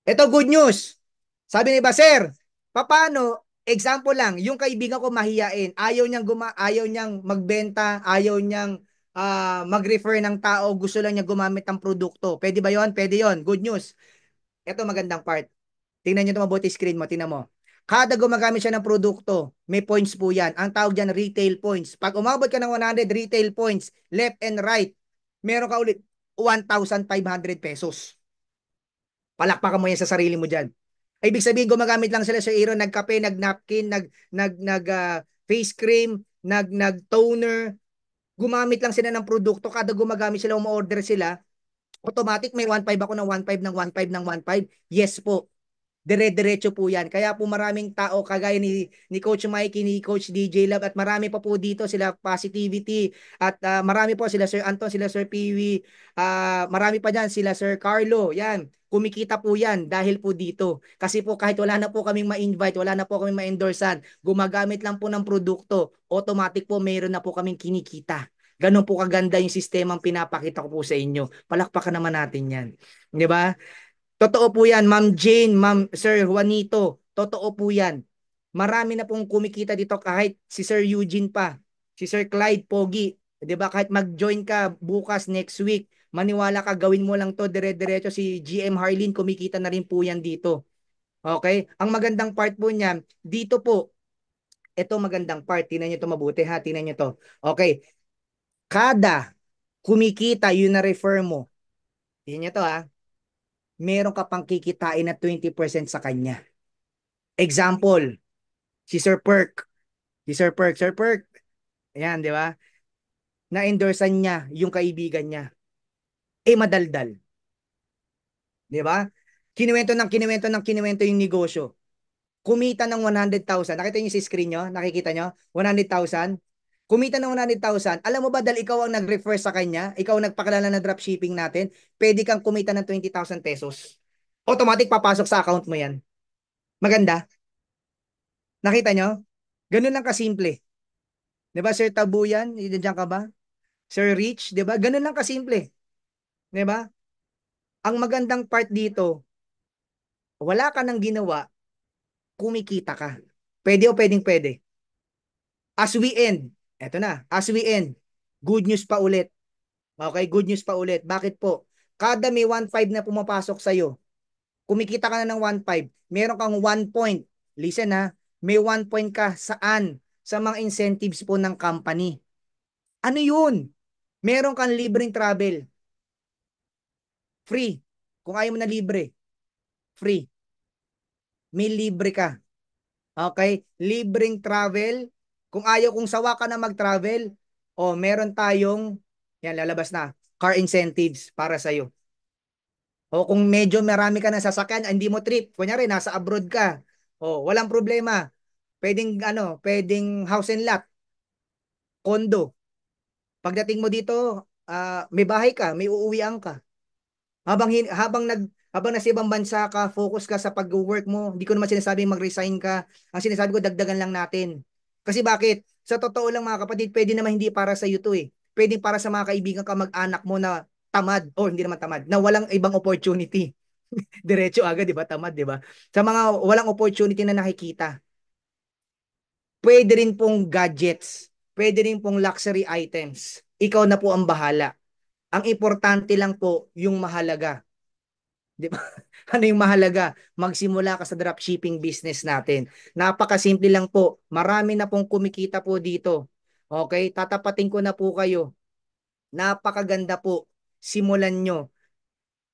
[SPEAKER 1] Ito good news. Sabi ni iba, sir, paano, example lang, yung kaibigan ko mahiyain, ayaw niyang magbenta, ayaw niyang mag-refer ng tao, gusto lang niya gumamit ng produkto. Pwede ba 'yon? Pwede 'yon. Good news. Ito magandang part. Tingnan niyo 'to mabuti screen mo, tingnan mo. Kada gumagamit siya ng produkto, may points po yan. Ang tawag diyan retail points. Pag umabot ka ng 100 retail points, left and right, meron ka ulit 1,500 pesos. Palakpakan mo yan sa sarili mo diyan. Ibig sabihin gumagamit lang sila sa Aaron, nagkape, nagnapkin, face cream, nag toner, gumamit lang sila ng produkto, kada gumagamit sila, umorder sila, automatic may 1.5 ako ng 1.5 ng 1.5 ng 1.5. Yes po. Dire-diretso po yan. Kaya po maraming tao kagaya ni Coach Mikey, ni Coach DJ Love at marami pa po dito sila Positivity at marami po sila Sir Anton, sila Sir Piwi, marami pa dyan sila Sir Carlo. Yan, kumikita po yan dahil po dito. Kasi po kahit wala na po kaming ma-invite, wala na po kaming ma-endorsean, gumagamit lang po ng produkto, automatic po mayroon na po kaming kinikita. Ganun po kaganda yung sistemang pinapakita ko po sa inyo. Palakpakan naman natin yan. Di ba? Totoo po yan, Ma'am Jane, Ma'am Sir Juanito. Totoo po yan. Marami na pong kumikita dito kahit si Sir Eugene pa, si Sir Clyde Pogi. 'Di ba? Kahit mag-join ka bukas next week, maniwala ka, gawin mo lang 'to dire-diretso, si GM Harleen kumikita na rin po yan dito. Okay? Ang magandang part po niyan, dito po, ito magandang part. Tingnan niyo 'to mabuti ha, tingnan niyo 'to. Okay, kada kumikita yun na refer mo. Tingnan niyo 'to ha. Meron ka pang kikitain na 20% sa kanya. Example, si Sir Perk. Si Sir Perk. Sir Perk, ayan, di ba? Na-endorsean niya yung kaibigan niya. Eh, madaldal. Di ba? Kinuwento yung negosyo. Kumita ng 100,000. Nakita niyo sa screen niyo? Nakikita niyo? 100,000. Kumita ng 100,000. Alam mo ba dahil ikaw ang nag-refer sa kanya, ikaw ang nagpakilala ng dropshipping natin, pwede kang kumita ng 20,000 pesos. Automatic papasok sa account mo yan. Maganda. Nakita niyo? Ganun lang kasimple. 'Di ba Sir Tabuyan? Diyan ka ba? Sir Rich, 'di ba? Ganun lang kasimple, 'di ba? Ang magandang part dito, wala ka nang ginawa, kumikita ka. Pwede o pwedeng pwede. As we end, eto na, as we end, good news pa ulit. Okay, good news pa ulit. Bakit po? Kada may 1.5 na pumapasok sa'yo, kumikita ka na ng 1.5, meron kang 1 point. Listen ha, may 1 point ka saan? Sa mga incentives po ng company. Ano yun? Meron kang libreng travel. Free. Kung ayaw mo na libre, free. May libre ka. Okay? Libreng travel. Kung sawa ka na mag-travel, meron tayong, yan, lalabas na, car incentives para sa'yo. O kung medyo marami ka na sasakyan, hindi mo trip, kunyari, nasa abroad ka, walang problema. Pwedeng house and lot, condo. Pagdating mo dito, may bahay ka, may uuwian ka. Habang hin- habang nasa ibang bansa ka, focus ka sa pag-work mo. Hindi ko naman sinasabing mag-resign ka. Ang sinasabi ko, dagdagan lang natin. Kasi bakit? Sa totoo lang mga kapatid, pwede naman hindi para sa iyo to eh. Pwede para sa mga kaibigan ka, mag-anak mo na tamad, o hindi naman tamad, na walang ibang opportunity. Diretso agad, di ba? Tamad, di ba? Sa mga walang opportunity na nakikita. Pwede rin pong gadgets. Pwede rin pong luxury items. Ikaw na po ang bahala. Ang importante lang po yung mahalaga. Di ba? Ano yung mahalaga? Magsimula ka sa dropshipping business natin. Napakasimple lang po. Marami na pong kumikita po dito. Okay? Tatapatin ko na po kayo. Napakaganda po. Simulan nyo.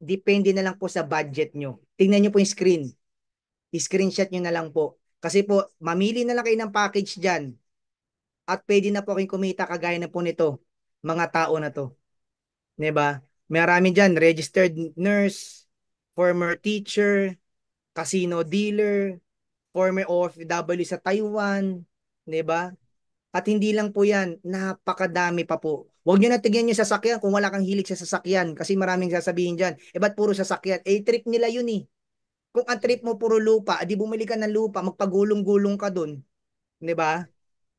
[SPEAKER 1] Depende na lang po sa budget nyo. Tingnan nyo po yung screen. I-screenshot nyo na lang po. Kasi po, mamili na lang kayo ng package dyan. At pwede na po kayong kumita kagaya na po nito. Mga tao na to. 'Di ba? Marami diyan, registered nurse, former teacher, casino dealer, former OFW sa Taiwan, 'di ba? At hindi lang po 'yan, napakadami pa po. Huwag niyo na tignan yung sasakyan kung wala kang hilig sa sasakyan kasi maraming sasabihin diyan, ba't puro sasakyan? Trip nila 'yun eh. Kung ang trip mo puro lupa, di bumili ka ng lupa, magpagulong-gulong ka doon, 'di ba?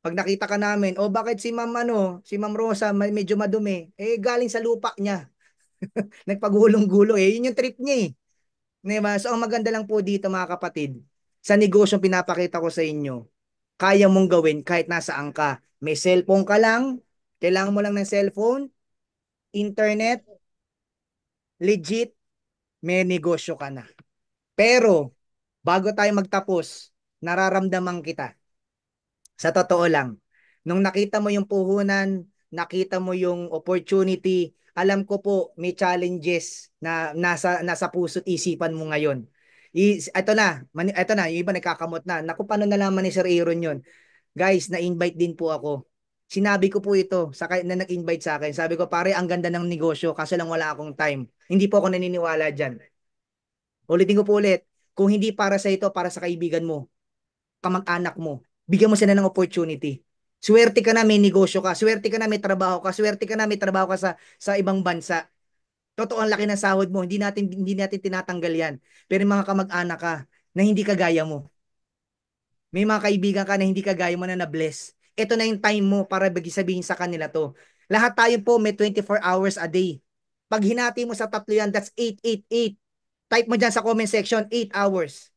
[SPEAKER 1] Pag nakita ka namin, bakit si Ma'am si Ma'am Rosa medyo madumi? Galing sa lupa niya. Nagpagulong-gulo yun yung trip niya eh. Diba? So ang maganda lang po dito mga kapatid, sa negosyong pinapakita ko sa inyo, kaya mong gawin kahit nasaan ka. May cellphone ka lang, kailangan mo lang ng cellphone, internet, legit, may negosyo ka na. Pero, bago tayo magtapos, nararamdaman kita. Sa totoo lang, nung nakita mo yung puhunan, nakita mo yung opportunity, alam ko po may challenges na nasa puso't isipan mo ngayon. Ito na, yung iba nagkakamot na. Naku, paano nalaman ni Sir Aaron yun? Guys, na-invite din po ako. Sinabi ko po ito na nag-invite sa akin. Sabi ko, pare, ang ganda ng negosyo, kaso lang wala akong time. Hindi po ako naniniwala dyan. Ulitin ko po ulit, kung hindi para sa ito, para sa kaibigan mo, kamag-anak mo, bigyan mo sila ng opportunity. Swerte ka na may negosyo ka, swerte ka na may trabaho ka, swerte ka na may trabaho ka sa ibang bansa. Totoo ang laki ng sahod mo, hindi natin tinatanggal 'yan. Pero yung mga kamag-anak ka na hindi kagaya mo. May mga kaibigan ka na hindi kagaya mo na na-bless. Ito na yung time mo para sabihin sa kanila to. Lahat tayo po may 24 hours a day. Pag hinati mo sa tatlo yan, that's 888. Type mo dyan sa comment section, 8 hours.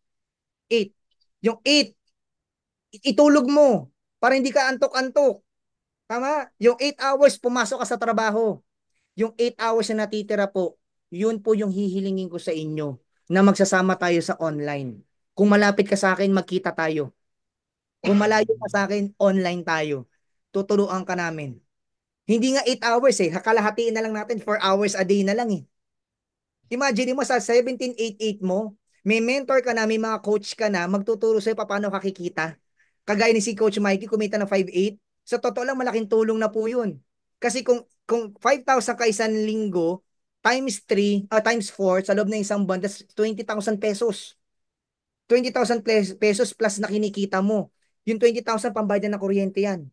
[SPEAKER 1] 8. Yung 8, itulog mo para hindi ka antok-antok. Tama? Yung 8 hours, pumasok ka sa trabaho. Yung 8 hours na natitira po, yun po yung hihilingin ko sa inyo na magsasama tayo sa online. Kung malapit ka sa akin, magkita tayo. Kung malayo ka sa akin, online tayo. Tuturuan ka namin. Hindi nga 8 hours eh. Kakalahatiin na lang natin. 4 hours a day na lang eh. Imagine mo sa 1788 mo, may mentor ka na, may mga coach ka na, magtuturo sa'yo paano kakikita. Kagaya ni si Coach Mikey, kumita ng 5,800. Sa totoo lang, malaking tulong na po yun. Kasi kung 5,000 ka isang linggo, times 3, times 4, sa loob ng isang buwan, that's 20,000 pesos. 20,000 pesos plus na kinikita mo. Yung 20,000 pambayad na ng kuryente yan.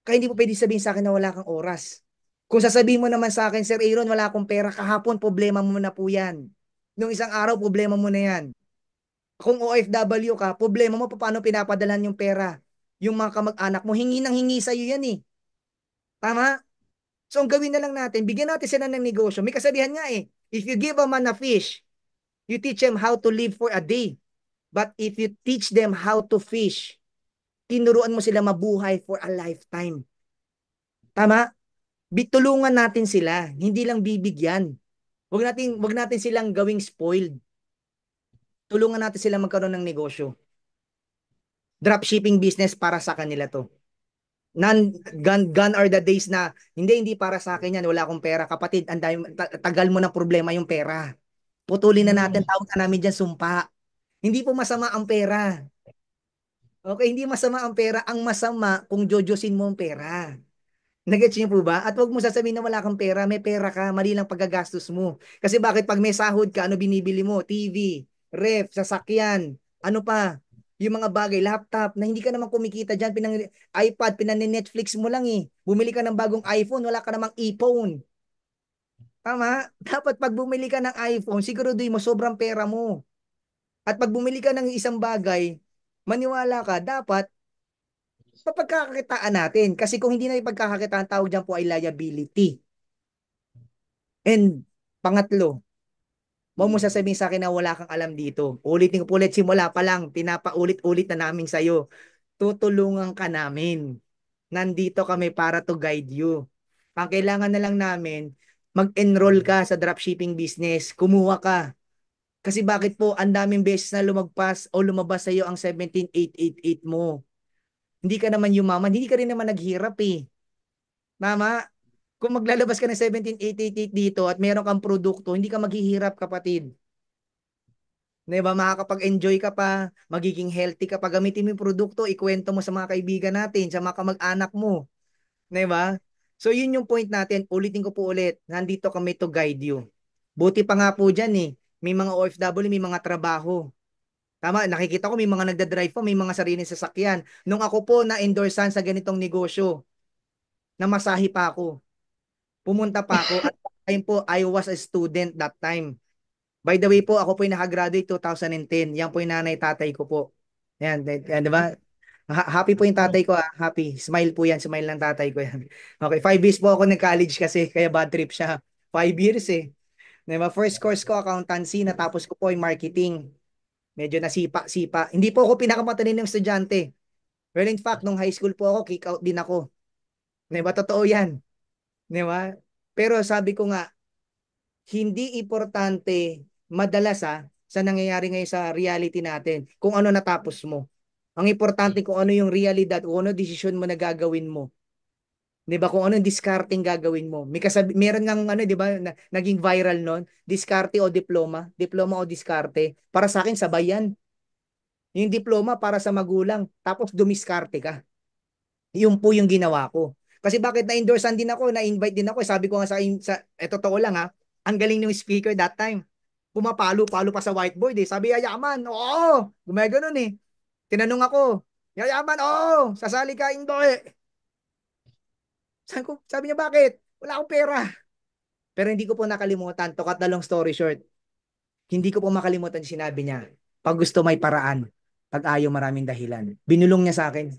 [SPEAKER 1] Kaya hindi mo pwede sabihin sa akin na wala kang oras. Kung sasabihin mo naman sa akin, Sir Aaron, wala akong pera, kahapon, problema mo na po yan. Nung isang araw, problema mo na yan. Kung OFW ka, problema mo paano pinapadalan yung pera. Yung mga kamag-anak mo, hingi ng hingi sa'yo yan eh. Tama? So, ang gawin na lang natin, bigyan natin sila ng negosyo. May kasabihan nga eh, if you give a man a fish, you teach him how to live for a day. But if you teach them how to fish, tinuruan mo sila mabuhay for a lifetime. Tama? Bitulungan natin sila, hindi lang bibigyan. Wag natin silang gawing spoiled. Tulungan natin sila magkaroon ng negosyo. Dropshipping business para sa kanila to. Gone are the days na hindi para sa akin yan, wala akong pera. Kapatid, tagal mo ng problema yung pera. Putulin na natin, tawag na namin dyan sumpa. Hindi po masama ang pera. Okay, hindi masama ang pera. Ang masama kung jojosin mo ang pera. Nagets niyo po ba? At wag mo sasabihin na wala kang pera, may pera ka, mali lang paggagastos mo. Kasi bakit pag may sahod ka, ano binibili mo? TV, ref, sasakyan, ano pa? Yung mga bagay, laptop, na hindi ka naman kumikita dyan, iPad, Netflix mo lang eh. Bumili ka ng bagong iPhone, wala ka namang iPhone. Tama? Dapat pag bumili ka ng iPhone, siguraduhin mo sobrang pera mo. At pag bumili ka ng isang bagay, maniwala ka, dapat papagkakakitaan natin. Kasi kung hindi na ipagkakakitaan, tawag dyan po ay liability. And pangatlo, mo sasabihin sa akin na wala kang alam dito. Ulitin ko po ulit, simula pa lang, pinapaulit-ulit na namin sa'yo. Tutulungan ka namin. Nandito kami para to guide you. Ang kailangan na lang namin, mag-enroll ka sa dropshipping business. Kumuha ka. Kasi bakit po, ang daming beses na lumagpas o lumabas sa'yo ang 17,888 mo. Hindi ka naman yumaman, hindi ka rin naman naghirap eh. Tama? Kung maglalabas ka ng 17,888 dito at meron kang produkto, hindi ka maghihirap, kapatid. 'Di ba? Makakapag-enjoy ka pa, magiging healthy ka pa, gamitin mo yung produkto, ikwento mo sa mga kaibigan natin, sa mga kamag-anak mo. 'Di ba? So yun yung point natin. Ulitin ko po ulit, nandito kami to guide you. Buti pa nga po dyan eh. May mga OFW, may mga trabaho. Tama, nakikita ko may mga nagda-drive pa, may mga sariling sasakyan. Nung ako po na-endorsean sa ganitong negosyo, namasahe pa ako. Pumunta pa ako at time po I was a student that time. By the way po, ako po yung nakagraduate 2010. Yan po yung nanay-tatay ko po. Yan, yan, di ba? Happy po yung tatay ko, ah. Happy. Smile po yan. Smile ng tatay ko yan. Okay, 5 years po ako nag-college kasi kaya bad trip siya. 5 years eh. Di ba? First course ko, accountancy. Natapos ko po yung marketing. Medyo nasipa-sipa. Hindi po ako pinakamatalinong estudyante. Well, in fact, nung high school po ako, kick out din ako. Di ba? Totoo yan. Di ba? Pero sabi ko nga, hindi importante madalas sa nangyayari ngayon sa reality natin kung ano natapos mo. Ang importante kung ano yung realidad, kung ano desisyon mo na gagawin mo. 'Di ba? Kung ano yung discarding gagawin mo. Meron ngang ano, 'di ba, naging viral noon, diskarte o diploma, diploma o diskarte. Para sa akin sabay yan. Yung diploma para sa magulang, tapos dumiskarte ka. Yun po yung ginawa ko. Kasi bakit na-endorsean din ako, na-invite din ako. Sabi ko nga totoo lang ang galing ng speaker that time. Pumapalo-palo pa sa whiteboard eh. Sabi, yayaman, oo, gumaganon eh. Tinanong ako, yayaman, oo, sasali ka, hindi. Sabi niya, bakit? Wala akong pera. Pero hindi ko po nakalimutan, to cut the long story short, hindi ko po makalimutan yung sinabi niya, pag gusto may paraan, pag ayaw maraming dahilan. Binulong niya sa akin.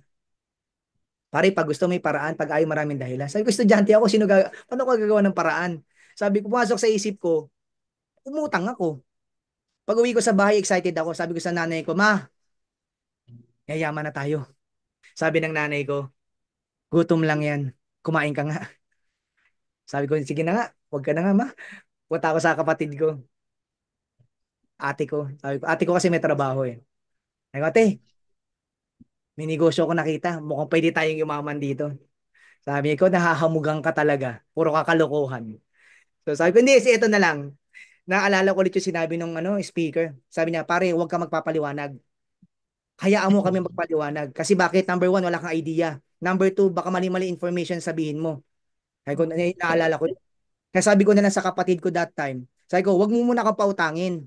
[SPEAKER 1] Pare, pag gusto may paraan, pag ayaw maraming dahilan. Sabi ko, estudyante ako, paano ko gagawa ng paraan? Sabi ko, pumasok sa isip ko, umutang ako. Pag uwi ko sa bahay, excited ako. Sabi ko sa nanay ko, ma, yayaman na tayo. Sabi ng nanay ko, gutom lang yan. Kumain ka nga. Sabi ko, sige na nga. Huwag ka na nga, ma. Punta ako sa kapatid ko. Ate ko. Sabi ko, ate ko kasi may trabaho eh. Sabi ko, ate, may negosyo ko nakita. Mukhang pwede tayong yumaman dito. Sabi ko, nahahamugang ka talaga. Puro kakalokohan. So sabi ko, hindi, ito na lang. Naalala ko ulit yung sinabi ng speaker. Sabi niya, pare, huwag ka magpapaliwanag. Hayaan mo kami magpaliwanag. Kasi bakit? Number one, wala kang idea. Number two, baka mali-mali information sabihin mo. Sabi ko, naalala ko. Kaya sabi ko na lang sa kapatid ko that time, sabi ko, wag mo muna kang pautangin.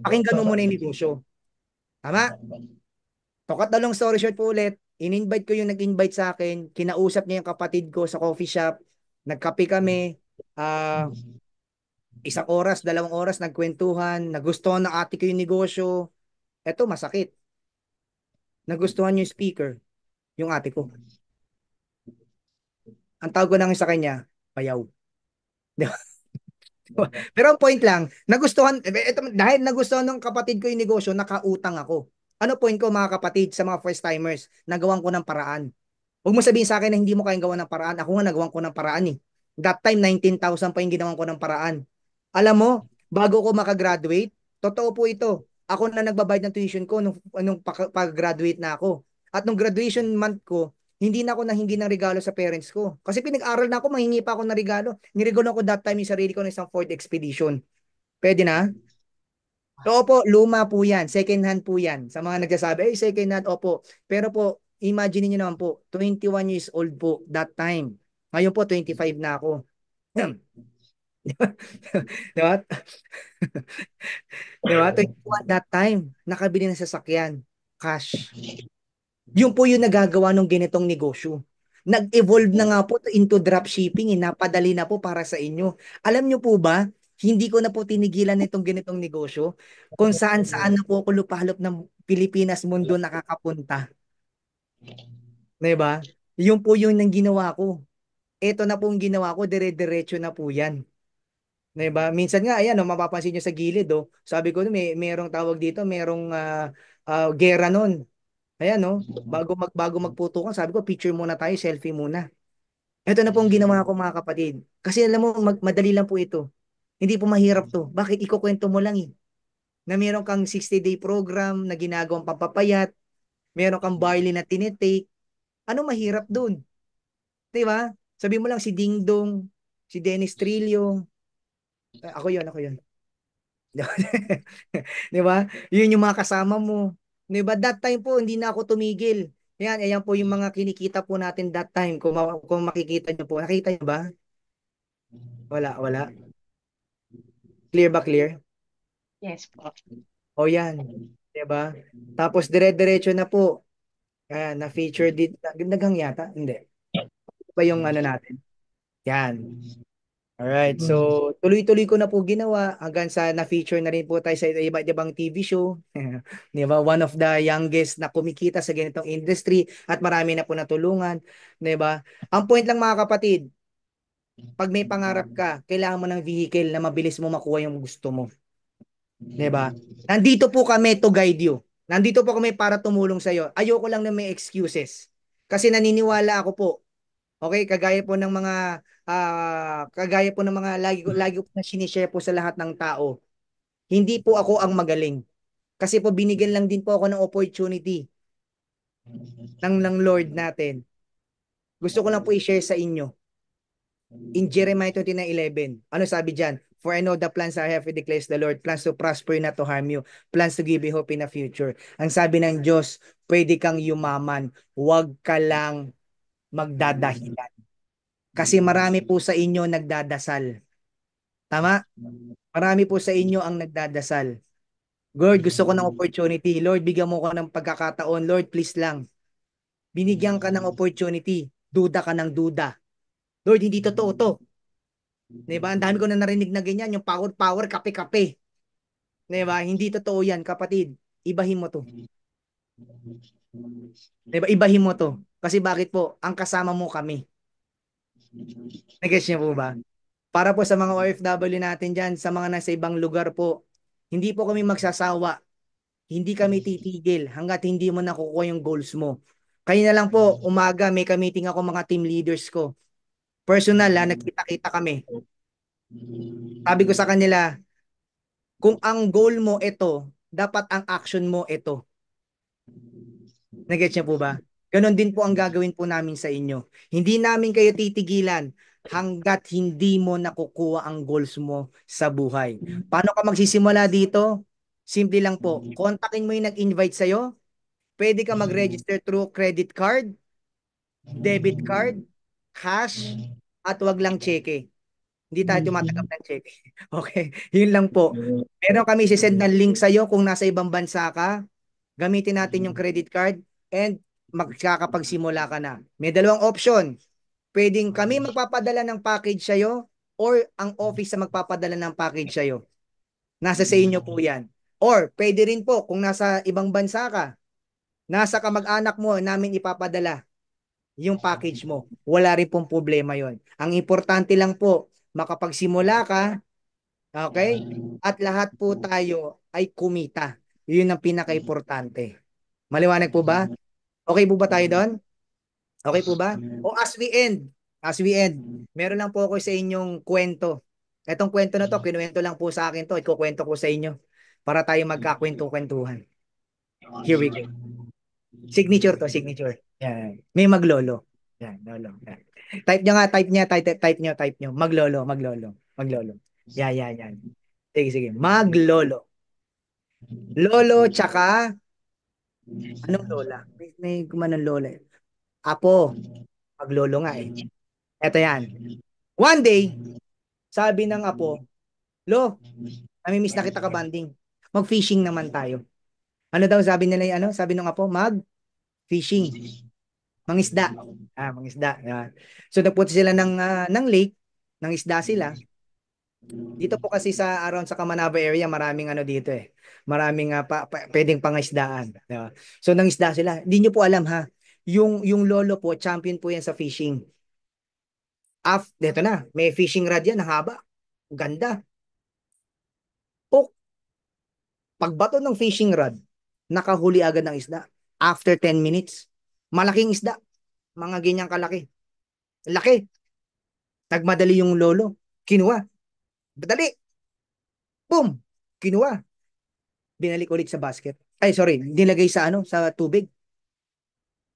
[SPEAKER 1] Pakinggan mo muna yung negosyo. Tama? To cut the long story short po ulit, in-invite ko yung nag-invite sa akin, kinausap niya yung kapatid ko sa coffee shop, nagkape kami, ah, 1 oras, 2 oras, nagkwentuhan, nagustuhan ng ate ko yung negosyo. Eto, masakit. Nagustuhan yung speaker, yung ate ko. Ang tawag ko lang sa kanya, payaw. Pero ang point lang, nagustuhan, ito, dahil nagustuhan ng kapatid ko yung negosyo, nakautang ako. Ano point ko mga kapatid sa mga first timers? Nagawan ko ng paraan. Huwag mo sabihin sa akin na hindi mo kayang gawa ng paraan. Ako nga nagawan ko ng paraan eh. That time, 19,000 pa yung ginawan ko ng paraan. Alam mo, bago ko makagraduate, totoo po ito. Ako na nagbabayad ng tuition ko nung pag-graduate na ako. At nung graduation month ko, hindi na ako nahingi ng regalo sa parents ko. Kasi pinag-aral na ako, mahingi pa ako ng regalo. Niregalo ko that time yung sarili ko ng isang Ford Expedition. Pwede na? So, opo, luma po yan. Second hand po yan. Sa mga nagsasabi, ay second hand, opo. Pero po, imagine niyo naman po, 21 years old po that time. Ngayon po, 25 na ako. Di ba? Di ba? 21 that time. Nakabili ng sasakyan. Cash. Yun po yung nagagawa ng ganitong negosyo. Nag-evolve na nga po into dropshipping. Napadali na po para sa inyo. Alam nyo po ba, hindi ko na po tinigilan itong ganitong negosyo kung saan-saan na po ako lupalop ng Pilipinas mundo nakakapunta. Diba? Yun po yung nang ginawa ko. Ito na po yung ginawa ko, dire-diretso na po yan. Diba? Minsan nga, ayan, no, mapapansin nyo sa gilid, oh. Sabi ko, merong tawag dito, merong gera nun. Ayan, no? Bago magputukan, sabi ko, picture muna tayo, selfie muna. Ito na po ang ginawa ko mga kapatid. Kasi alam mo, madali lang po ito. Hindi po mahirap to. Bakit ikukwento mo lang eh? Na meron kang 60-day program na ginagawang pampapayat, meron kang barley na tinitake. Ano mahirap dun? Di ba? Sabi mo lang si Ding Dong, si Dennis Trillo. Ako yun, ako yun. Di ba? Yun yung mga kasama mo. Di ba? That time po, hindi na ako tumigil. Yan, ayan po yung mga kinikita po natin that time. Kung makikita nyo po. Nakita nyo ba? Wala, wala. Clear ba, clear?
[SPEAKER 2] Yes po.
[SPEAKER 1] O yan. Di ba? Tapos dire-diretso na po. Ayan, na-feature dito. Nagang yata? Hindi. Ito pa yung ano natin. Yan. Alright, so tuloy-tuloy ko na po ginawa hanggang sa na-feature na rin po tayo sa iba't ibang TV show. Di ba? One of the youngest na kumikita sa ganitong industry at marami na po natulungan. Di ba? Ang point lang mga kapatid, pag may pangarap ka, kailangan mo ng vehicle na mabilis mo makuha yung gusto mo. Di ba? Nandito po kami to guide you. Nandito po kami para tumulong sa iyo. Ayoko lang na may excuses. Kasi naniniwala ako po. Okay, kagaya po ng mga lagi ko na sinishare po sa lahat ng tao. Hindi po ako ang magaling. Kasi po binigyan lang din po ako ng opportunity ng Lord natin. Gusto ko lang po i-share sa inyo. In Jeremiah 29:11, ano sabi diyan? For I know the plans I have, declares the Lord, plans to prosper, not to harm you, plans to give you hope in the future. Ang sabi ng Diyos, pwede kang yumaman, huwag ka lang magdadahilan. Kasi marami po sa inyo nagdadasal. Tama? Marami po sa inyo ang nagdadasal. Lord, gusto ko ng opportunity. Lord, bigyan mo ko ng pagkakataon. Lord, please lang. Binigyan ka ng opportunity. Duda ka ng duda. Lord, hindi totoo to. Diba? Ang dami ko na narinig na ganyan. Yung power, power, kape-kape. Diba? Hindi totoo yan, kapatid. Ibahin mo to. Diba? Ibahin mo to. Kasi bakit po? Ang kasama mo kami. Nag-guess niyo po ba? Para po sa mga OFW natin dyan, sa mga nasa ibang lugar po, Hindi po kami magsasawa. Hindi kami titigil hanggat hindi mo nakukuha yung goals mo. Kaya na lang po, umaga may ka-meeting ako mga team leaders ko. Personal ha, nagkita-kita kami. Sabi ko sa kanila, kung ang goal mo ito, dapat ang action mo ito. Nagets niyo po ba? Ganon din po ang gagawin po namin sa inyo. Hindi namin kayo titigilan hanggat hindi mo nakukuha ang goals mo sa buhay. Paano ka magsisimula dito? Simple lang po. Kontakin mo yung nag-invite sa'yo. Pwede ka mag-register through credit card, debit card, cash, at wag lang cheque. Hindi tayo tumatanggap ng cheque. Okay? Yun lang po. Meron kami sisend ng link sa'yo kung nasa ibang bansa ka. Gamitin natin yung credit card and magkakapagsimula ka na. May dalawang option. Pwedeng kami magpapadala ng package sa'yo or ang office na magpapadala ng package sa'yo. Nasa sa inyo po yan. Or pwede rin po kung nasa ibang bansa ka, nasa kamag-anak mo namin ipapadala yung package mo. Wala rin pong problema yon. Ang importante lang po, makapagsimula ka, okay? At lahat po tayo ay kumita. Yun ang pinaka-importante. Maliwanag po ba? Okay po ba tayo doon? Okay po ba? O as we end, meron lang po ako sa inyong kwento. Etong kwento na to, kinuwento lang po sa akin to, ikukwento ko sa inyo para tayo magkakwento-kwentuhan. Here we go. Signature to, signature. Yan. May maglolo. Yan, lolo. Yan. Type nyo nga, type nyo. Maglolo, maglolo, maglolo. Yan, yan, yan. Sige, sige. Maglolo. Lolo, tsaka, anong lola? May gumanong lola. Apo, maglolo nga eh. Eto yan. One day, sabi ng apo, Lo, namimiss na kita ka banding. Mag-fishing naman tayo. Ano daw sabi nila yung ano? Sabi ng apo, mag-fishing. Mangisda. Mangisda. Yan. So nagpunta sila ng lake, ng isda sila. Dito po kasi sa around sa Kamanaba area, maraming ano dito eh. Maraming pwedeng pangisdaan. Diba? So nangisda sila. Hindi nyo po alam ha. Yung lolo po, champion po yan sa fishing. Dito na, may fishing rod yan, haba. Ganda. O, pagbato ng fishing rod, nakahuli agad ng isda. After 10 minutes, malaking isda. Mga ganyang kalaki. Laki. Nagmadali yung lolo. Kinuha. Dali. Boom. Kinuha. Binalik ulit sa basket. Ay, sorry. Nilagay sa sa tubig.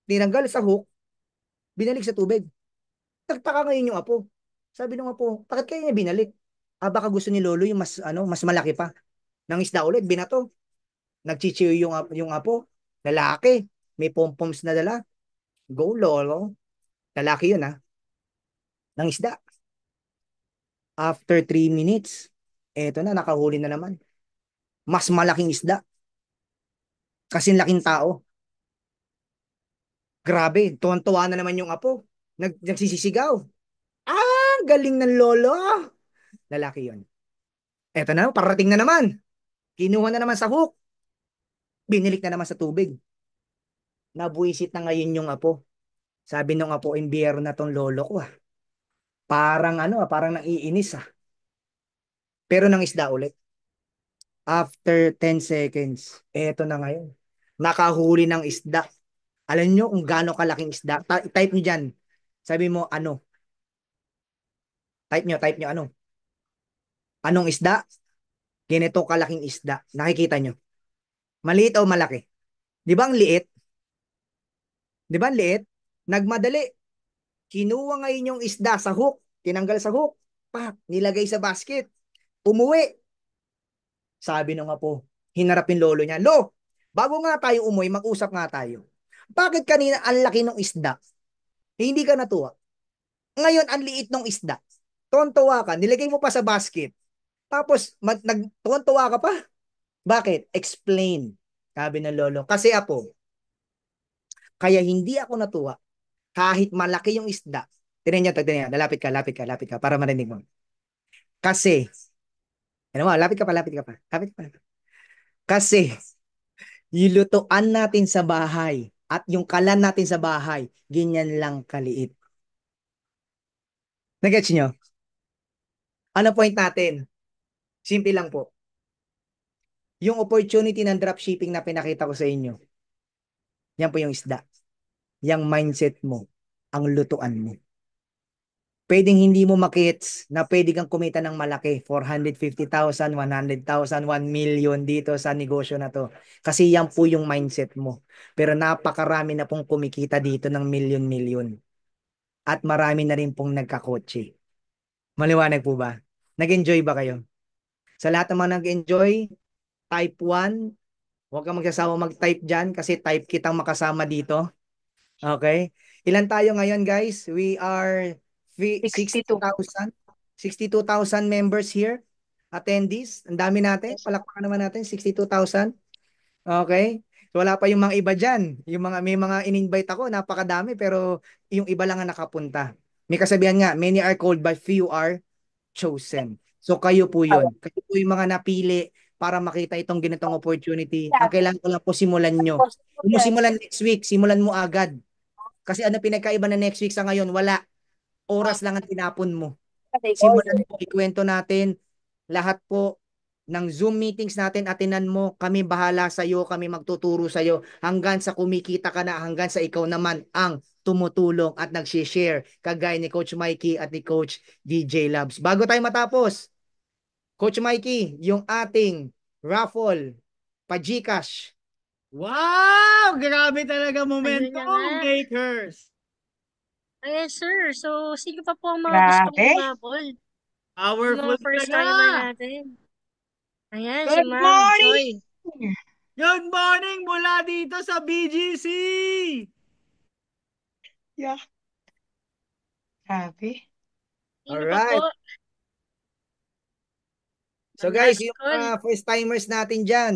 [SPEAKER 1] Tinanggal sa hook. Binalik sa tubig. Nagtaka ngayon yung apo. Sabi ng apo, bakit kaya niya binalik? Baka gusto ni lolo yung mas malaki pa. Nang isda ulit, binato. Nagchichiyo yung apo. Lalaki. May pom-poms na dala. Go, lolo. Lalaki yun Nang isda. After 3 minutes, eto na, nakahuli na naman. Mas malaking isda. Kasing laking tao. Grabe, tuwan-tuwa na naman yung apo. Nagsisisigaw. Galing ng lolo. Lalaki yon. Eto na, parating na naman. Kinuha na naman sa hook. Binilik na naman sa tubig. Nabuisit na ngayon yung apo. Sabi nung apo, imbiyero na tong lolo ko Parang parang naiinis Pero nang isda ulit. After 10 seconds, eto na ngayon. Nakahuli ng isda. Alam nyo kung gaano kalaking isda? Type nyo dyan. Sabi mo, ano? Type nyo, ano? Anong isda? Ganito kalaking isda. Nakikita nyo. Maliit o malaki? Di ba ang liit? Di ba ang liit? Nagmadali. Kinuha ngayon yung isda sa hook. Tinanggal sa hook. Pak, nilagay sa basket. Umuwi. Sabi nung apo, hinarap yung lolo niya. Lo, bago nga tayo umuwi, mag-usap nga tayo. Bakit kanina ang laki ng isda? Hindi ka natuwa. Ngayon, ang liit ng isda. Tuwan-tuwa ka, nilagay mo pa sa basket. Tapos, tuwan-tuwa ka pa. Bakit? Explain. Sabi ng lolo. Kasi apo, kaya hindi ako natuwa kahit malaki yung isda. Tignan niyo, lapit ka, para marinig mo. Kasi, ano mo, lapit ka pa. Kasi, yung lutuan natin sa bahay at yung kalan natin sa bahay, ganyan lang kaliit. Nagets nyo? Ano point natin? Simple lang po. Yung opportunity ng dropshipping na pinakita ko sa inyo, yan po yung isda. Yung mindset mo, ang lutuan mo. Pwedeng hindi mo makits na pwede kang kumita ng malaki, 450,000, 100,000, 1 million dito sa negosyo na to. Kasi yan po yung mindset mo. Pero napakarami na pong kumikita dito ng million-million. At marami na rin pong nagkakotse. Maliwanag po ba? Nag-enjoy ba kayo? Sa lahat ng mga nag-enjoy, type 1, huwag kang magsasawa mag-type dyan kasi type kitang makasama dito. Okay? Ilan tayo ngayon, guys? We are
[SPEAKER 2] 62.
[SPEAKER 1] 60,000. 62,000 members here. Attendees. Ang dami natin.
[SPEAKER 2] Yes.
[SPEAKER 1] Palakpakan naman natin. 62,000. Okay? So, wala pa yung mga iba dyan. May mga in-invite ako. Napakadami. Pero yung iba lang ang nakapunta. May kasabihan nga, many are called but few are chosen. So, kayo po yun. Kayo po yung mga napili para makita itong ganitong opportunity. Ang kailangan ko lang po simulan nyo. Kung mo simulan next week, simulan mo agad. Kasi ano pinagkaiba na next week sa ngayon? Wala. Oras lang ang tinapon mo.
[SPEAKER 2] Take
[SPEAKER 1] Simulan
[SPEAKER 2] order.
[SPEAKER 1] mo, ikwento natin lahat po ng Zoom meetings natin, atinan mo, kami bahala sa iyo, kami magtuturo sa iyo hanggang sa kumikita ka na, hanggang sa ikaw naman ang tumutulong at nag-share kagaya ni Coach Mikey at ni Coach DJ Labs. Bago tayo matapos, Coach Mikey, yung ating raffle pa-GCash. Wow! Grabe talaga
[SPEAKER 3] Ayun na nga.
[SPEAKER 1] momentum, Makers!
[SPEAKER 3] Yes, sir. So, sino pa po ang mga gustong
[SPEAKER 2] Grabe.
[SPEAKER 3] umabol? Yung
[SPEAKER 1] Powerful
[SPEAKER 3] mga first
[SPEAKER 1] talaga!
[SPEAKER 3] timer natin. Ayan, si
[SPEAKER 2] Good
[SPEAKER 3] Ma'am
[SPEAKER 2] morning.
[SPEAKER 3] Joy.
[SPEAKER 1] Good morning mula dito sa BGC!
[SPEAKER 2] Yeah. Grabe.
[SPEAKER 3] Sino pa po?
[SPEAKER 1] Alright. So
[SPEAKER 3] Ang
[SPEAKER 1] guys,
[SPEAKER 3] last
[SPEAKER 1] yung
[SPEAKER 3] call.
[SPEAKER 1] first timers natin dyan,